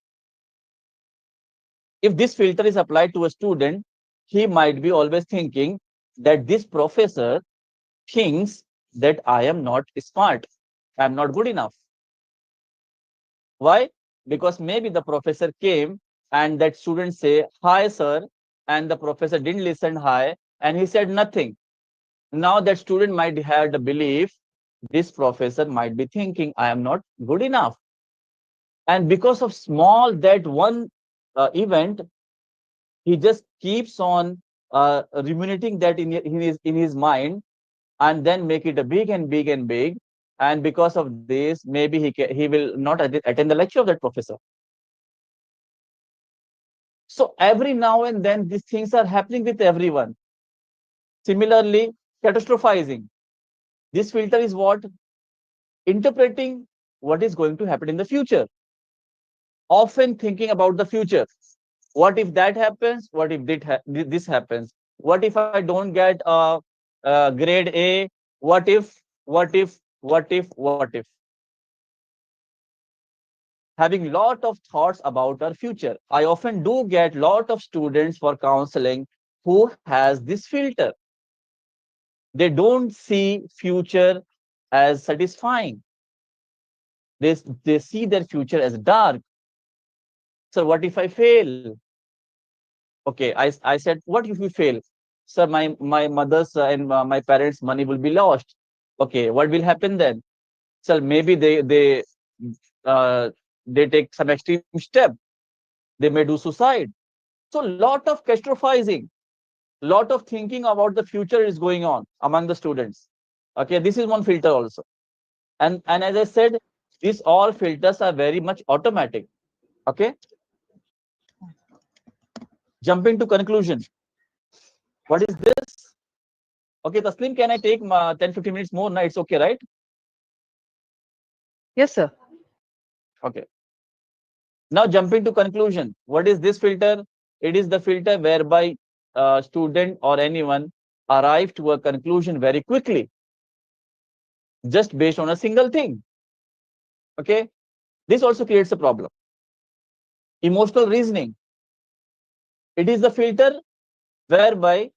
If this filter is applied to a student, he might be always thinking that this professor thinks that I am not smart, I am not good enough. Why? Because maybe the professor came and that student say, "Hi, sir," and the professor didn't listen hi, and he said nothing. Now that student might have the belief this professor might be thinking I am not good enough. And because of small that one event, he just keeps on ruminating that in his mind and then make it a big and big and big. And because of this, maybe he will not attend the lecture of that professor. So every now and then these things are happening with everyone. Similarly, catastrophizing. This filter is what? Interpreting what is going to happen in the future. Often thinking about the future. What if that happens? What if this happens? What if I don't get a grade A? What if, what if, what if, what if? Having lot of thoughts about our future. I often do get lot of students for counseling who has this filter. They don't see future as satisfying. They see their future as dark. So what if I fail? Okay, I said, what if we fail? Sir, my mother's and my parents' money will be lost. Okay, what will happen then? So maybe uh, they take some extreme step. They may do suicide. So lot of catastrophizing, lot of thinking about the future is going on among the students. Okay, this is one filter also. And as I said, these all filters are very much automatic. Okay, jumping to conclusion. What is this? Okay, Taslim, can I take 10-15 minutes more? No, it's okay, right? Yes, sir. Okay. Now jumping to conclusion. What is this filter? It is the filter whereby a student or anyone arrive to a conclusion very quickly, just based on a single thing. Okay. This also creates a problem. Emotional reasoning. It is the filter whereby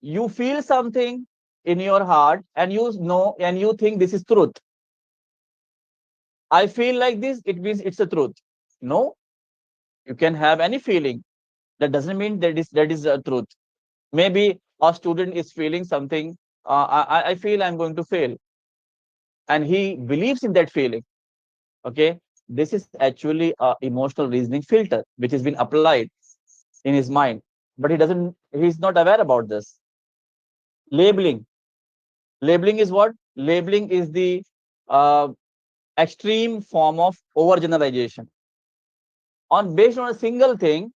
you feel something in your heart and you know and you think this is truth. I feel like this, it means it's a truth. No, you can have any feeling. That doesn't mean that is a truth. Maybe a student is feeling something. I feel I'm going to fail, and he believes in that feeling. Okay, this is actually a emotional reasoning filter which has been applied in his mind, but he doesn't. He's not aware about this. Labeling. Labeling is what? Labeling is the uh, extreme form of overgeneralization. Based on a single thing,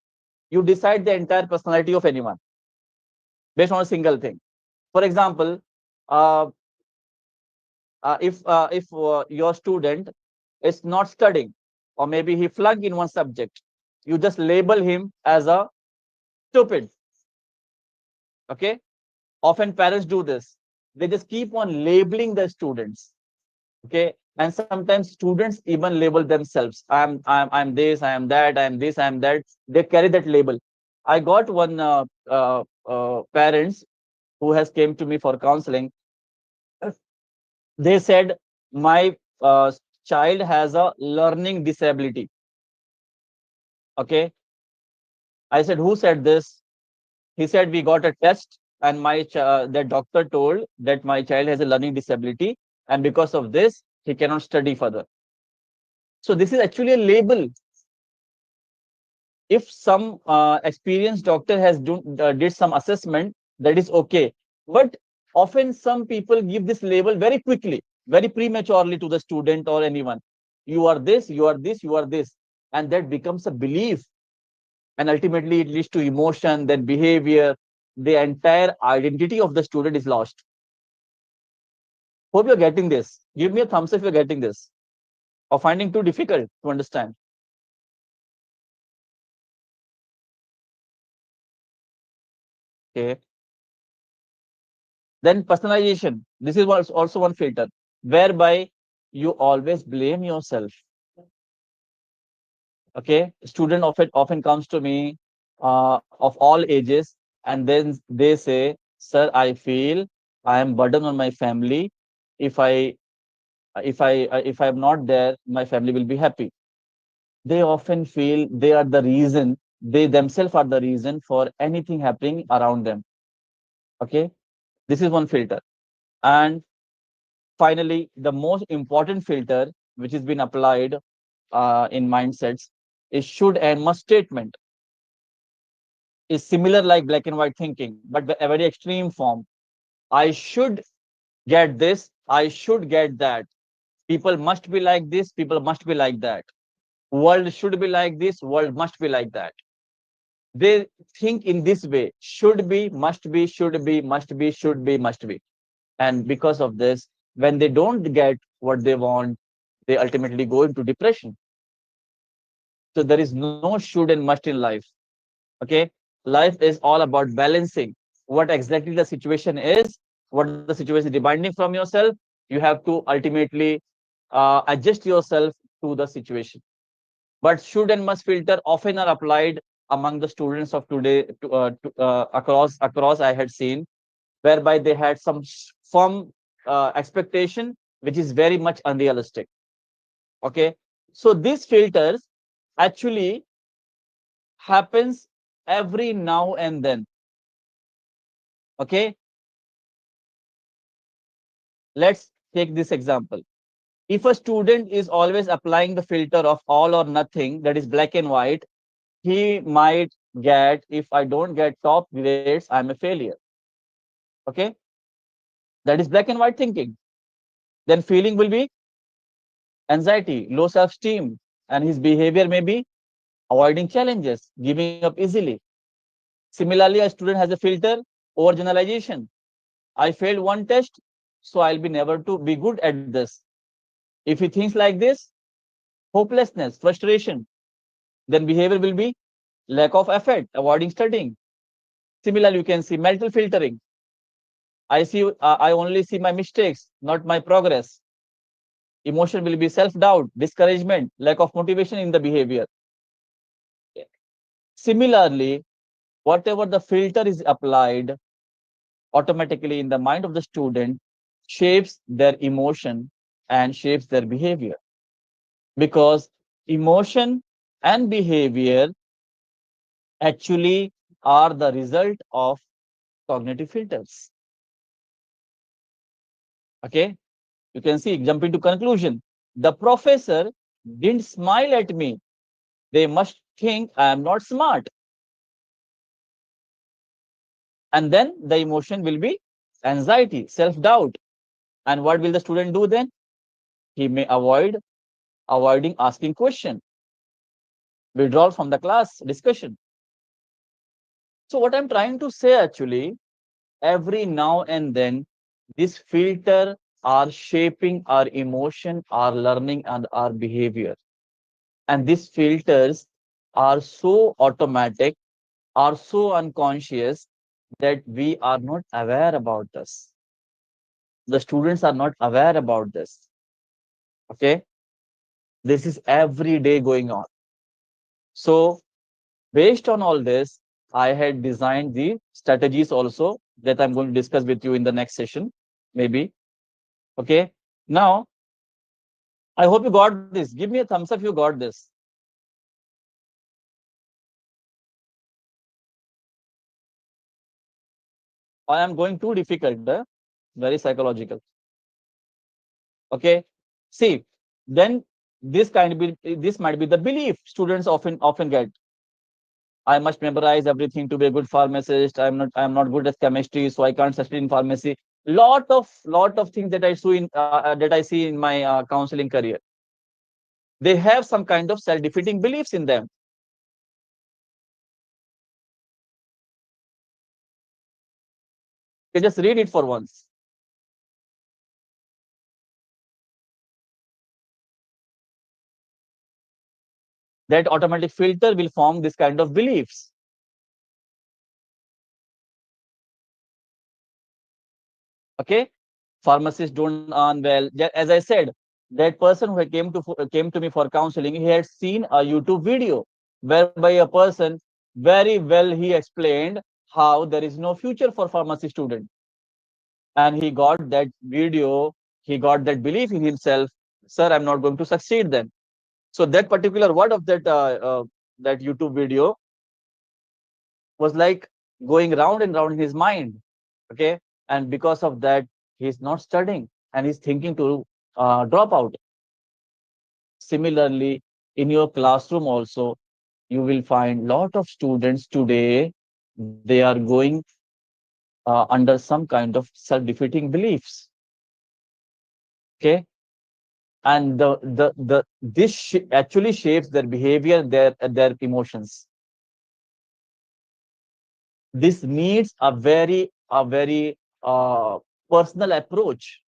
you decide the entire personality of anyone based on a single thing. For example, uh, if your student is not studying, or maybe he flunked in one subject, you just label him as a stupid. Okay, often parents do this. They just keep on labeling the students. Okay, and sometimes students even label themselves. I'm this, I am that, I am this, I am that. They carry that label. I got one parents who has came to me for counseling. They said my child has a learning disability. Okay, I said, who said this? He said, we got a test and the doctor told that my child has a learning disability, and because of this he cannot study further. So this is actually a label. If some experienced doctor has did some assessment, that is okay. But often some people give this label very quickly, very prematurely to the student or anyone. You are this, you are this, you are this. And that becomes a belief. And ultimately it leads to emotion, then behavior. The entire identity of the student is lost. Hope you're getting this. Give me a thumbs up if you're getting this. Or finding too difficult to understand. Okay. Then personalization. This is also one filter, whereby you always blame yourself. Okay. Student often comes to me of all ages, and then they say, "Sir, I feel I am burden on my family. If I'm not there, my family will be happy." They often feel they are the reason. They themselves are the reason for anything happening around them. Okay. This is one filter. And finally, the most important filter which has been applied in mindsets is should and must statement. Is similar like black and white thinking, but a very extreme form. I should get this, I should get that. People must be like this, people must be like that. World should be like this, world must be like that. They think in this way: should be, must be, should be, must be, should be, must be. And because of this, when they don't get what they want, they ultimately go into depression. So there is no should and must in life. Okay. Life is all about balancing what exactly the situation is, what the situation is demanding from yourself. You have to ultimately adjust yourself to the situation. But should and must filter often are applied among the students of today across I had seen, whereby they had some firm expectation which is very much unrealistic. Okay. So these filters actually happens every now and then. Okay. Let's take this example. If a student is always applying the filter of all or nothing, that is black and white, he might get, if I don't get top grades, I'm a failure. Okay. That is black and white thinking. Then feeling will be anxiety, low self-esteem, and his behavior may be avoiding challenges, giving up easily. Similarly, a student has a filter over generalization. I failed one test, so I'll be never to be good at this. If he thinks like this, hopelessness, frustration, then behavior will be lack of effort, avoiding studying. Similarly, you can see mental filtering. I only see my mistakes, not my progress. Emotion will be self-doubt, discouragement, lack of motivation in the behavior. Similarly, whatever the filter is applied automatically in the mind of the student shapes their emotion and shapes their behavior, because emotion and behavior actually are the result of cognitive filters. Okay. You can see, jump into conclusion. The professor didn't smile at me. They must think I am not smart. And then the emotion will be anxiety, self-doubt. And what will the student do then? He may avoiding asking question, withdrawal from the class discussion. So what I'm trying to say actually, every now and then, this filter are shaping our emotion, our learning, and our behavior. And these filters are so automatic, are so unconscious that we are not aware about this. The students are not aware about this. Okay. This is every day going on. So based on all this, I had designed the strategies also that I'm going to discuss with you in the next session, maybe. Okay. Now, I hope you got this. Give me a thumbs up if you got this. I am going too difficult, very psychological. Okay. See, then this might be the belief students often get. I must memorize everything to be a good pharmacist. I'm not good at chemistry, so I can't succeed in pharmacy. Lot of things that I see in my counseling career. They have some kind of self-defeating beliefs in them. You just read it for once. That automatic filter will form this kind of beliefs. Okay, pharmacists don't earn well. As I said, that person who came to me for counseling, he had seen a YouTube video whereby a person very well he explained how there is no future for pharmacy student, and he got that video, he got that belief in himself. Sir, I'm not going to succeed then. So that particular word of that YouTube video was like going round and round in his mind. Okay, and because of that, he's not studying and he's thinking to drop out. Similarly, in your classroom also, you will find lot of students today, they are going under some kind of self-defeating beliefs. Okay, and actually shapes their behavior, their emotions. This needs a very personal approach.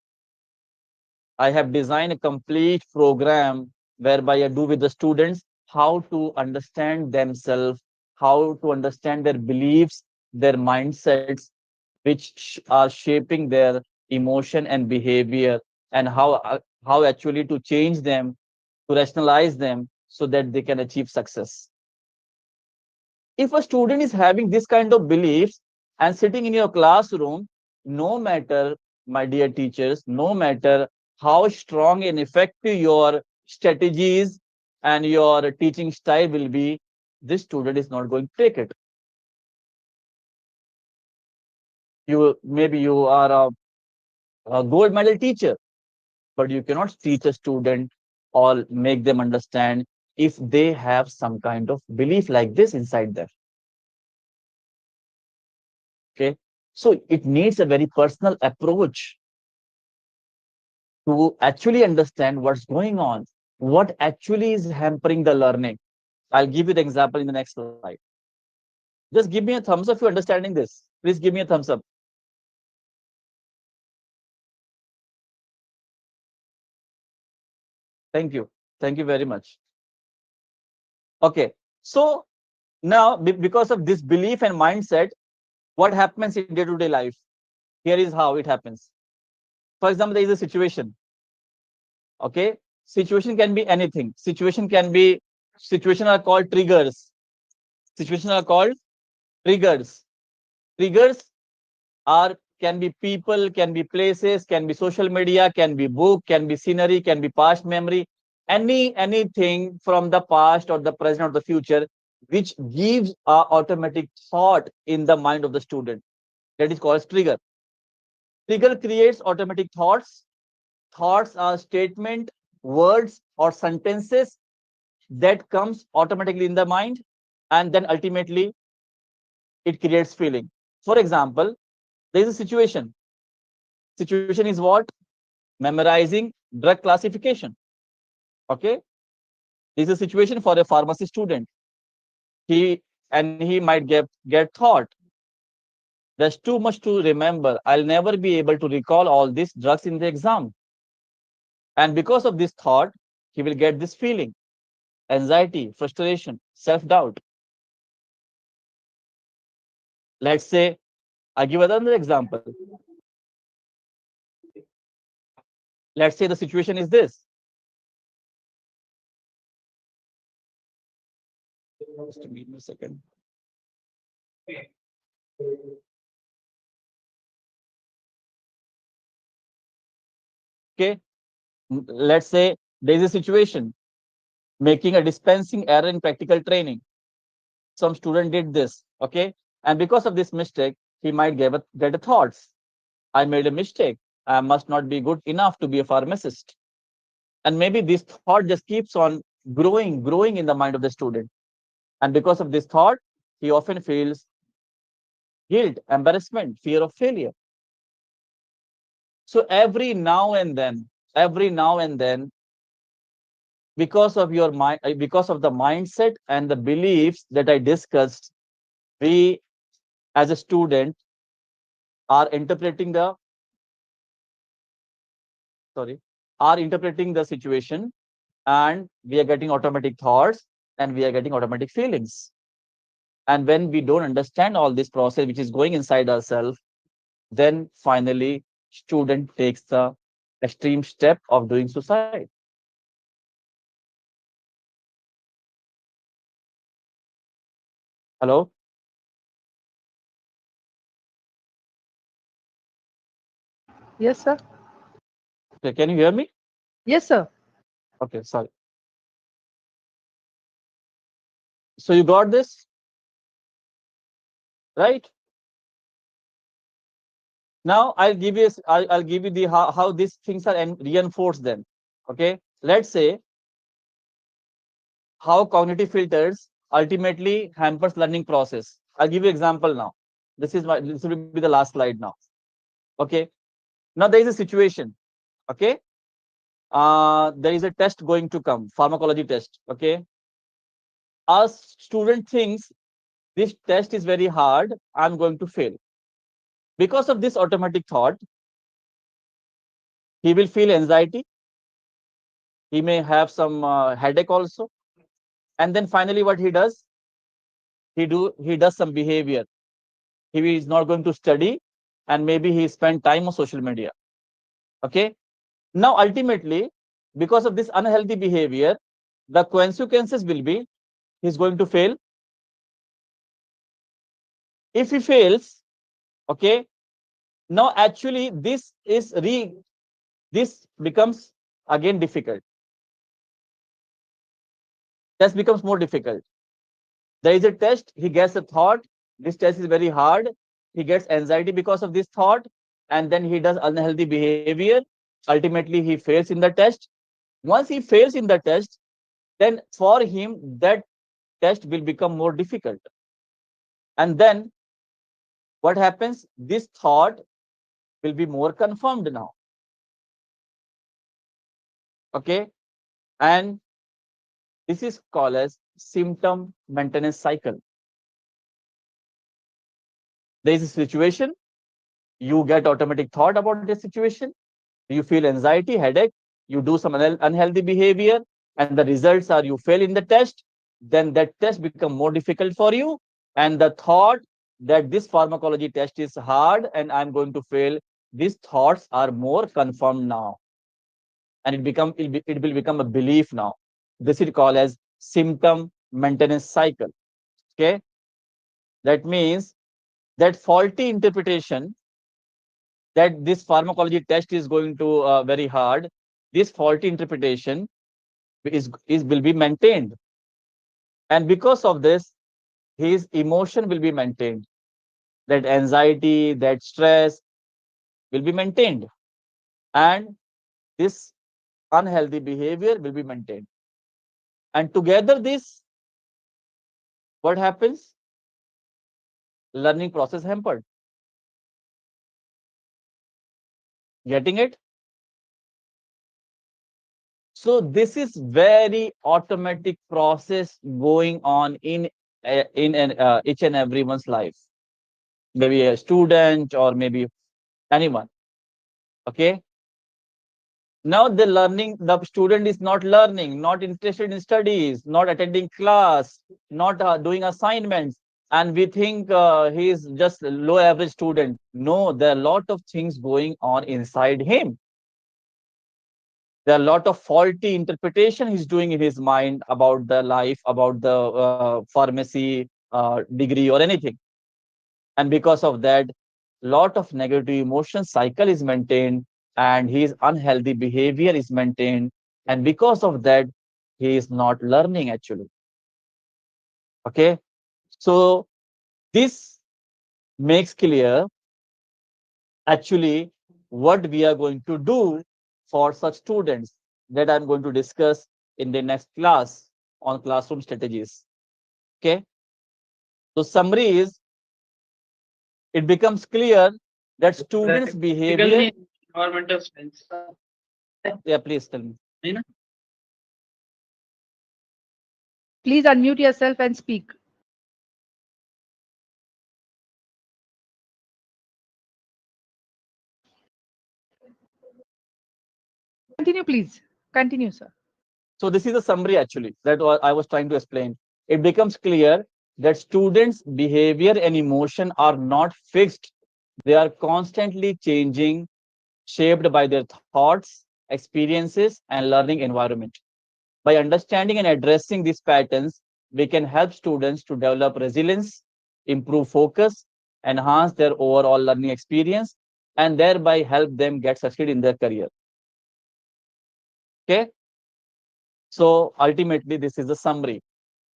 I have designed a complete program whereby I do with the students how to understand themselves, how to understand their beliefs, their mindsets, which are shaping their emotion and behavior, and how actually to change them, to rationalize them so that they can achieve success. If a student is having this kind of beliefs and sitting in your classroom, no matter, my dear teachers, no matter how strong and effective your strategies and your teaching style will be, this student is not going to take it. Maybe you are a gold medal teacher, but you cannot teach a student or make them understand if they have some kind of belief like this inside them. Okay, so it needs a very personal approach to actually understand what's going on, what actually is hampering the learning. I'll give you the example in the next slide. Just give me a thumbs up if you're understanding this. Please give me a thumbs up. Thank you. Thank you very much. Okay, so now because of this belief and mindset, what happens in day-to-day life? Here is how it happens. For example, there is a situation. Okay, situation can be anything. Situation are called triggers. Situation are called triggers. Triggers are can be people, can be places, can be social media, can be book, can be scenery, can be past memory, anything from the past or the present or the future which gives a automatic thought in the mind of the student. That is called trigger. Trigger creates automatic thoughts. Thoughts are statement, words or sentences that comes automatically in the mind, and then ultimately it creates feeling. For example, there is a situation. Situation is what? Memorizing drug classification. Okay, this is a situation for a pharmacy student. He might get thought, there's too much to remember, I'll never be able to recall all these drugs in the exam. And because of this thought, he will get this feeling: anxiety, frustration, self-doubt. Let's say, I give another example. Let's say the situation is this. Just give me a second. Okay, let's say there is a situation, making a dispensing error in practical training. Some student did this, okay, and because of this mistake, he might get a thoughts: I made a mistake, I must not be good enough to be a pharmacist. And maybe this thought just keeps on growing in the mind of the student. And because of this thought, he often feels guilt, embarrassment, fear of failure. So every now and then, because of your mind, because of the mindset and the beliefs that I discussed, we as a student are interpreting the sorry are interpreting the situation, and we are getting automatic thoughts, and we are getting automatic feelings. And when we don't understand all this process which is going inside ourselves, then finally student takes the extreme step of doing suicide. Hello? Yes, sir. Okay, can you hear me? Yes, sir. Okay, sorry. So you got this, right? Now I'll give you the how these things are reinforced then. Okay, let's say how cognitive filters ultimately hampers learning process. I'll give you example now. This will be the last slide now. Okay, now there is a situation. Okay, there is a test going to come, pharmacology test. Okay, our student thinks this test is very hard, I'm going to fail. Because of this automatic thought, he will feel anxiety, he may have some headache also, and then finally what he does, he does some behavior. He is not going to study, and maybe he spend time on social media. Okay, now ultimately, because of this unhealthy behavior, the consequences will be he's going to fail. If he fails, okay, now actually this becomes again difficult. Test becomes more difficult. There is a test, he gets a thought, this test is very hard, he gets anxiety because of this thought, and then he does unhealthy behavior. Ultimately he fails in the test. Once he fails in the test, then for him that test will become more difficult. And then what happens, this thought will be more confirmed now. Okay, and this is called as symptom maintenance cycle. There is a situation, you get automatic thought about this situation, you feel anxiety, headache, you do some unhealthy behavior, and the results are you fail in the test. Then that test become more difficult for you, and the thought that this pharmacology test is hard and I'm going to fail, these thoughts are more confirmed now, and it will become a belief now. This is called as symptom maintenance cycle. Okay, that means that faulty interpretation that this pharmacology test is going to very hard, this faulty interpretation is will be maintained, and because of this his emotion will be maintained, that anxiety, that stress will be maintained, and this unhealthy behavior will be maintained, and together this, what happens, learning process hampered. Getting it? So this is very automatic process going on in each and everyone's life, maybe a student or maybe anyone. Okay, now the student is not learning, not interested in studies, not attending class, not doing assignments, and we think he is just a low average student. No, there are a lot of things going on inside him. There are a lot of faulty interpretation he's doing in his mind about the life, about the pharmacy degree or anything. And because of that, lot of negative emotion cycle is maintained, and his unhealthy behavior is maintained. And because of that, he is not learning actually. Okay. So this makes clear actually what we are going to do for such students, that I'm going to discuss in the next class on classroom strategies. Okay. So summary is, it becomes clear that students' behavior. Yeah, please tell me. Please unmute yourself and speak. Continue, please. Continue, sir. So this is a summary actually that I was trying to explain. It becomes clear that students' behavior and emotion are not fixed. They are constantly changing, shaped by their thoughts, experiences, and learning environment. By understanding and addressing these patterns, we can help students to develop resilience, improve focus, enhance their overall learning experience, and thereby help them get succeed in their career. Okay. So ultimately, this is the summary.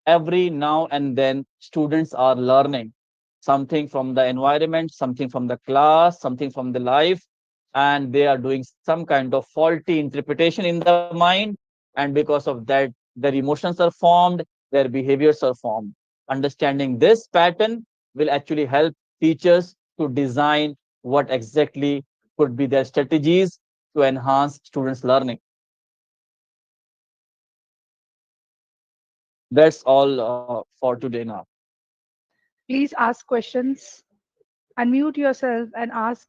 Every now and then, students are learning something from the environment, something from the class, something from the life, and they are doing some kind of faulty interpretation in the mind. And because of that, their emotions are formed, their behaviors are formed. Understanding this pattern will actually help teachers to design what exactly could be their strategies to enhance students' learning. That's all for today now. Please ask questions. Unmute yourself and ask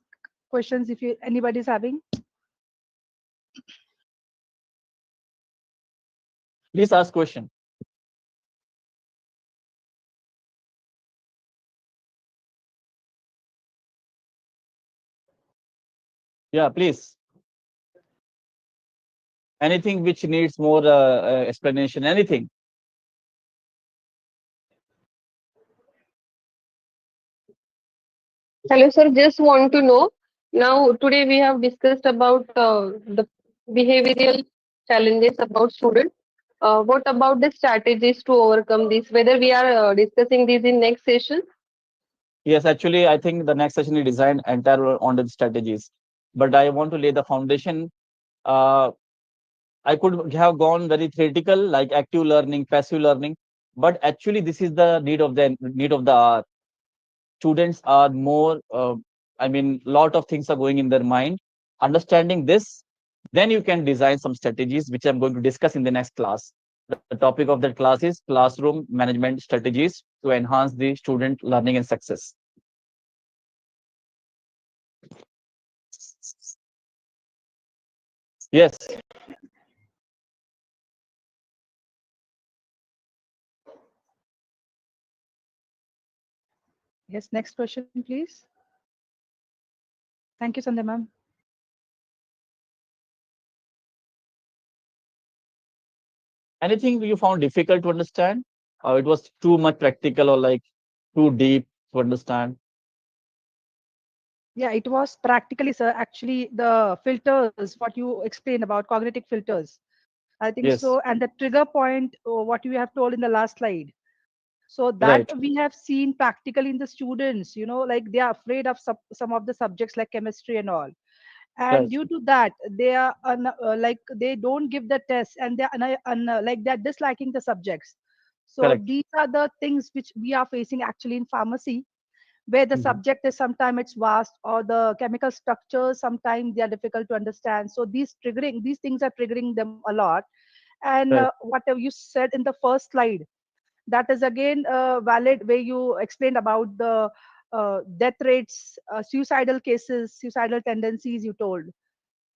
questions if anybody's having. Please ask question. Yeah, please. Anything which needs more explanation, anything. Hello, sir. Just want to know. Now, today we have discussed about the behavioral challenges about students. What about the strategies to overcome this? Whether we are discussing this in next session? Yes, actually, I think the next session is designed entirely on the strategies. But I want to lay the foundation. Uh, I could have gone very theoretical, like active learning, passive learning. But actually, this is the need of the hour. Students are more. I mean, lot of things are going in their mind. Understanding this, then you can design some strategies, which I'm going to discuss in the next class. The topic of that class is classroom management strategies to enhance the student learning and success. Yes. Yes, next question, please. Thank you, Sandhya ma'am. Anything you found difficult to understand? Or it was too much practical or like too deep to understand? Yeah, it was practically, sir. Actually, the filters, what you explained about cognitive filters, I think Yes. so. And the trigger point, what you have told in the last slide. So that Right. we have seen practically in the students, like they are afraid of some of the subjects like chemistry and all. And Right. due to that, they are like they don't give the test and they are like they're disliking the subjects. So Correct. these are the things which we are facing actually in pharmacy, where the Mhm. subject is sometimes it's vast or the chemical structures sometimes they are difficult to understand. So these things are triggering them a lot. And Right. whatever you said in the first slide, that is again valid, where you explained about the death rates, suicidal cases, suicidal tendencies you told.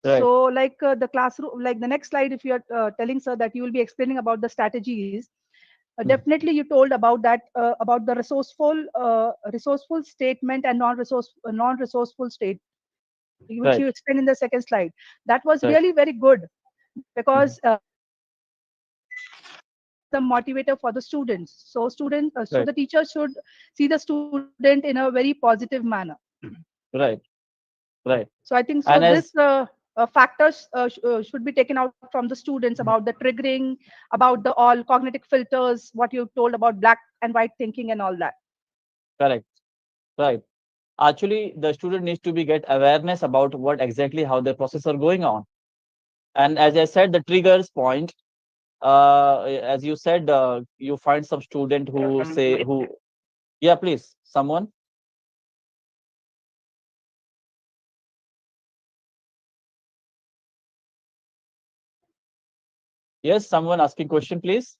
Right. So like the classroom, like the next slide, if you are telling sir that you will be explaining about the strategies, Mm. definitely you told about that, about the resourceful statement and non-resourceful state, which Right. you explained in the second slide. That was Right. really very good, Mhm. because the motivator for the students. So so Right. the teacher should see the student in a very positive manner. Right. Right. So I think so And this as factors should be taken out from the students about the triggering, about the all cognitive filters, what you told about black and white thinking and all that. correct. Right. Actually, the student needs to be get awareness about what exactly how the process are going on. And as I said, the triggers point. As you said, you find some student who say who Yeah, please. Someone? Yes, someone asking question, please.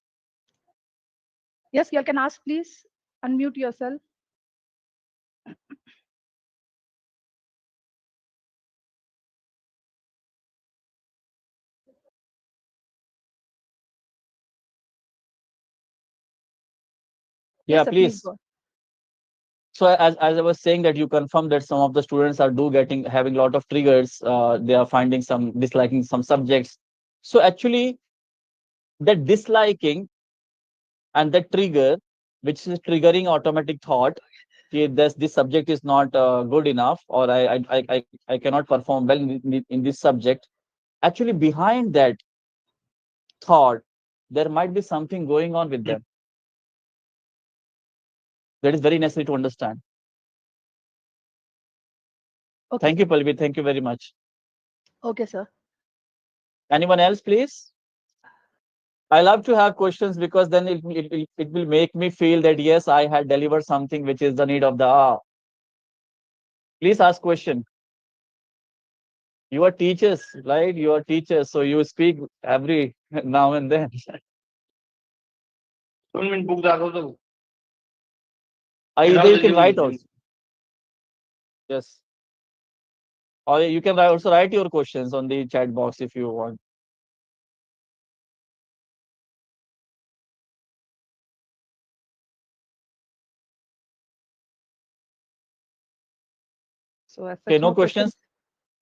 Yes, you can ask, please. Unmute yourself. Yeah, Yes, sir, please please. go. So as I was saying that you confirm that some of the students are do getting having a lot of triggers. They are finding some disliking some subjects. So actually, that disliking and that trigger, which is triggering automatic thought, okay, this subject is not good enough, or I cannot perform well in this subject. Actually, behind that thought, there might be something going on with them. That is very necessary to understand. Okay, Thank you, sir. Palvi. Thank you very much. Okay, sir. Anyone else, please? I love to have questions because then it will make me feel that yes, I had delivered something which is the need of the hour. Please ask question. You are teachers, right? You are teachers, so you speak every now and then. 2 minute book दाखव तो Either you can write also. Yes. Or you can also write your questions on the chat box if you want. So as Okay, such, no no questions.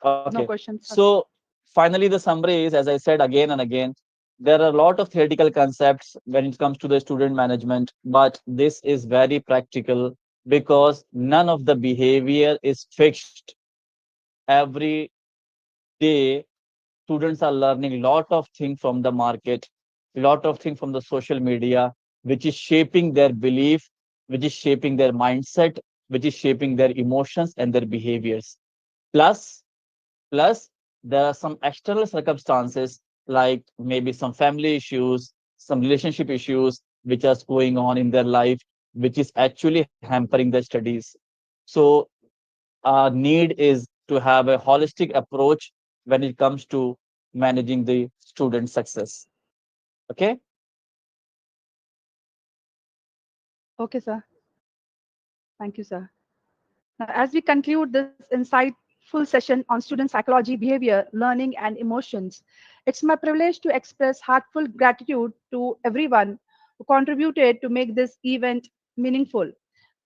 questions? Okay. No questions, sir. So finally, the summary is, as I said again and again, there are a lot of theoretical concepts when it comes to the student management, but this is very practical because none of the behavior is fixed. Every day, students are learning a lot of things from the market, a lot of things from the social media, which is shaping their belief, which is shaping their mindset, which is shaping their emotions and their behaviors. Plus, Plus, there are some external circumstances like maybe some family issues, some relationship issues which are going on in their life, which is actually hampering their studies. So, our need is to have a holistic approach when it comes to managing the student success. Okay. Okay, sir. Thank you, sir. Now, as we conclude this insightful session on student psychology, behavior, learning, and emotions, it's my privilege to express heartfelt gratitude to everyone who contributed to make this event meaningful.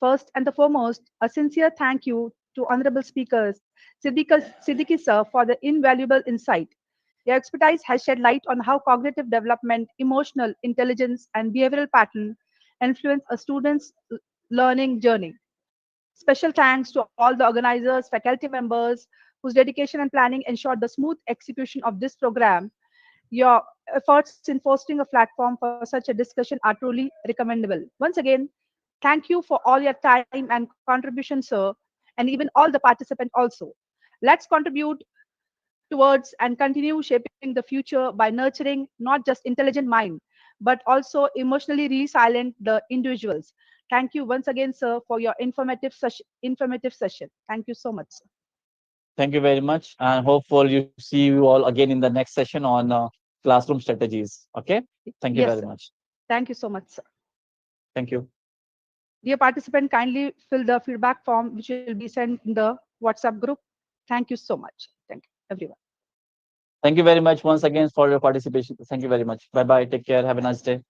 First and the foremost, a sincere thank you to honorable speakers, Siddiqui sir, for the invaluable insight. Your expertise has shed light on how cognitive development, emotional intelligence, and behavioral pattern influence a student's learning journey. Special thanks to all the organizers, faculty members whose dedication and planning ensured the smooth execution of this program. Your efforts in fostering a platform for such a discussion are truly recommendable. Once again, thank you for all your time and contribution, sir, and even all the participants also. Let's contribute towards and continue shaping the future by nurturing not just intelligent mind, but also emotionally resilient the individuals. Thank you once again, sir, for your informative session. Thank you so much, sir. Thank you very much. And hopeful you see you all again in the next session on classroom strategies. Okay. Thank you Yes, very sir. much. Thank you so much, sir. Thank you. Dear participant, kindly fill the feedback form which will be sent in the WhatsApp group. Thank you so much. Thank you, everyone. Thank you very much once again for your participation. Thank you very much. Bye bye. Take care. Have a nice day.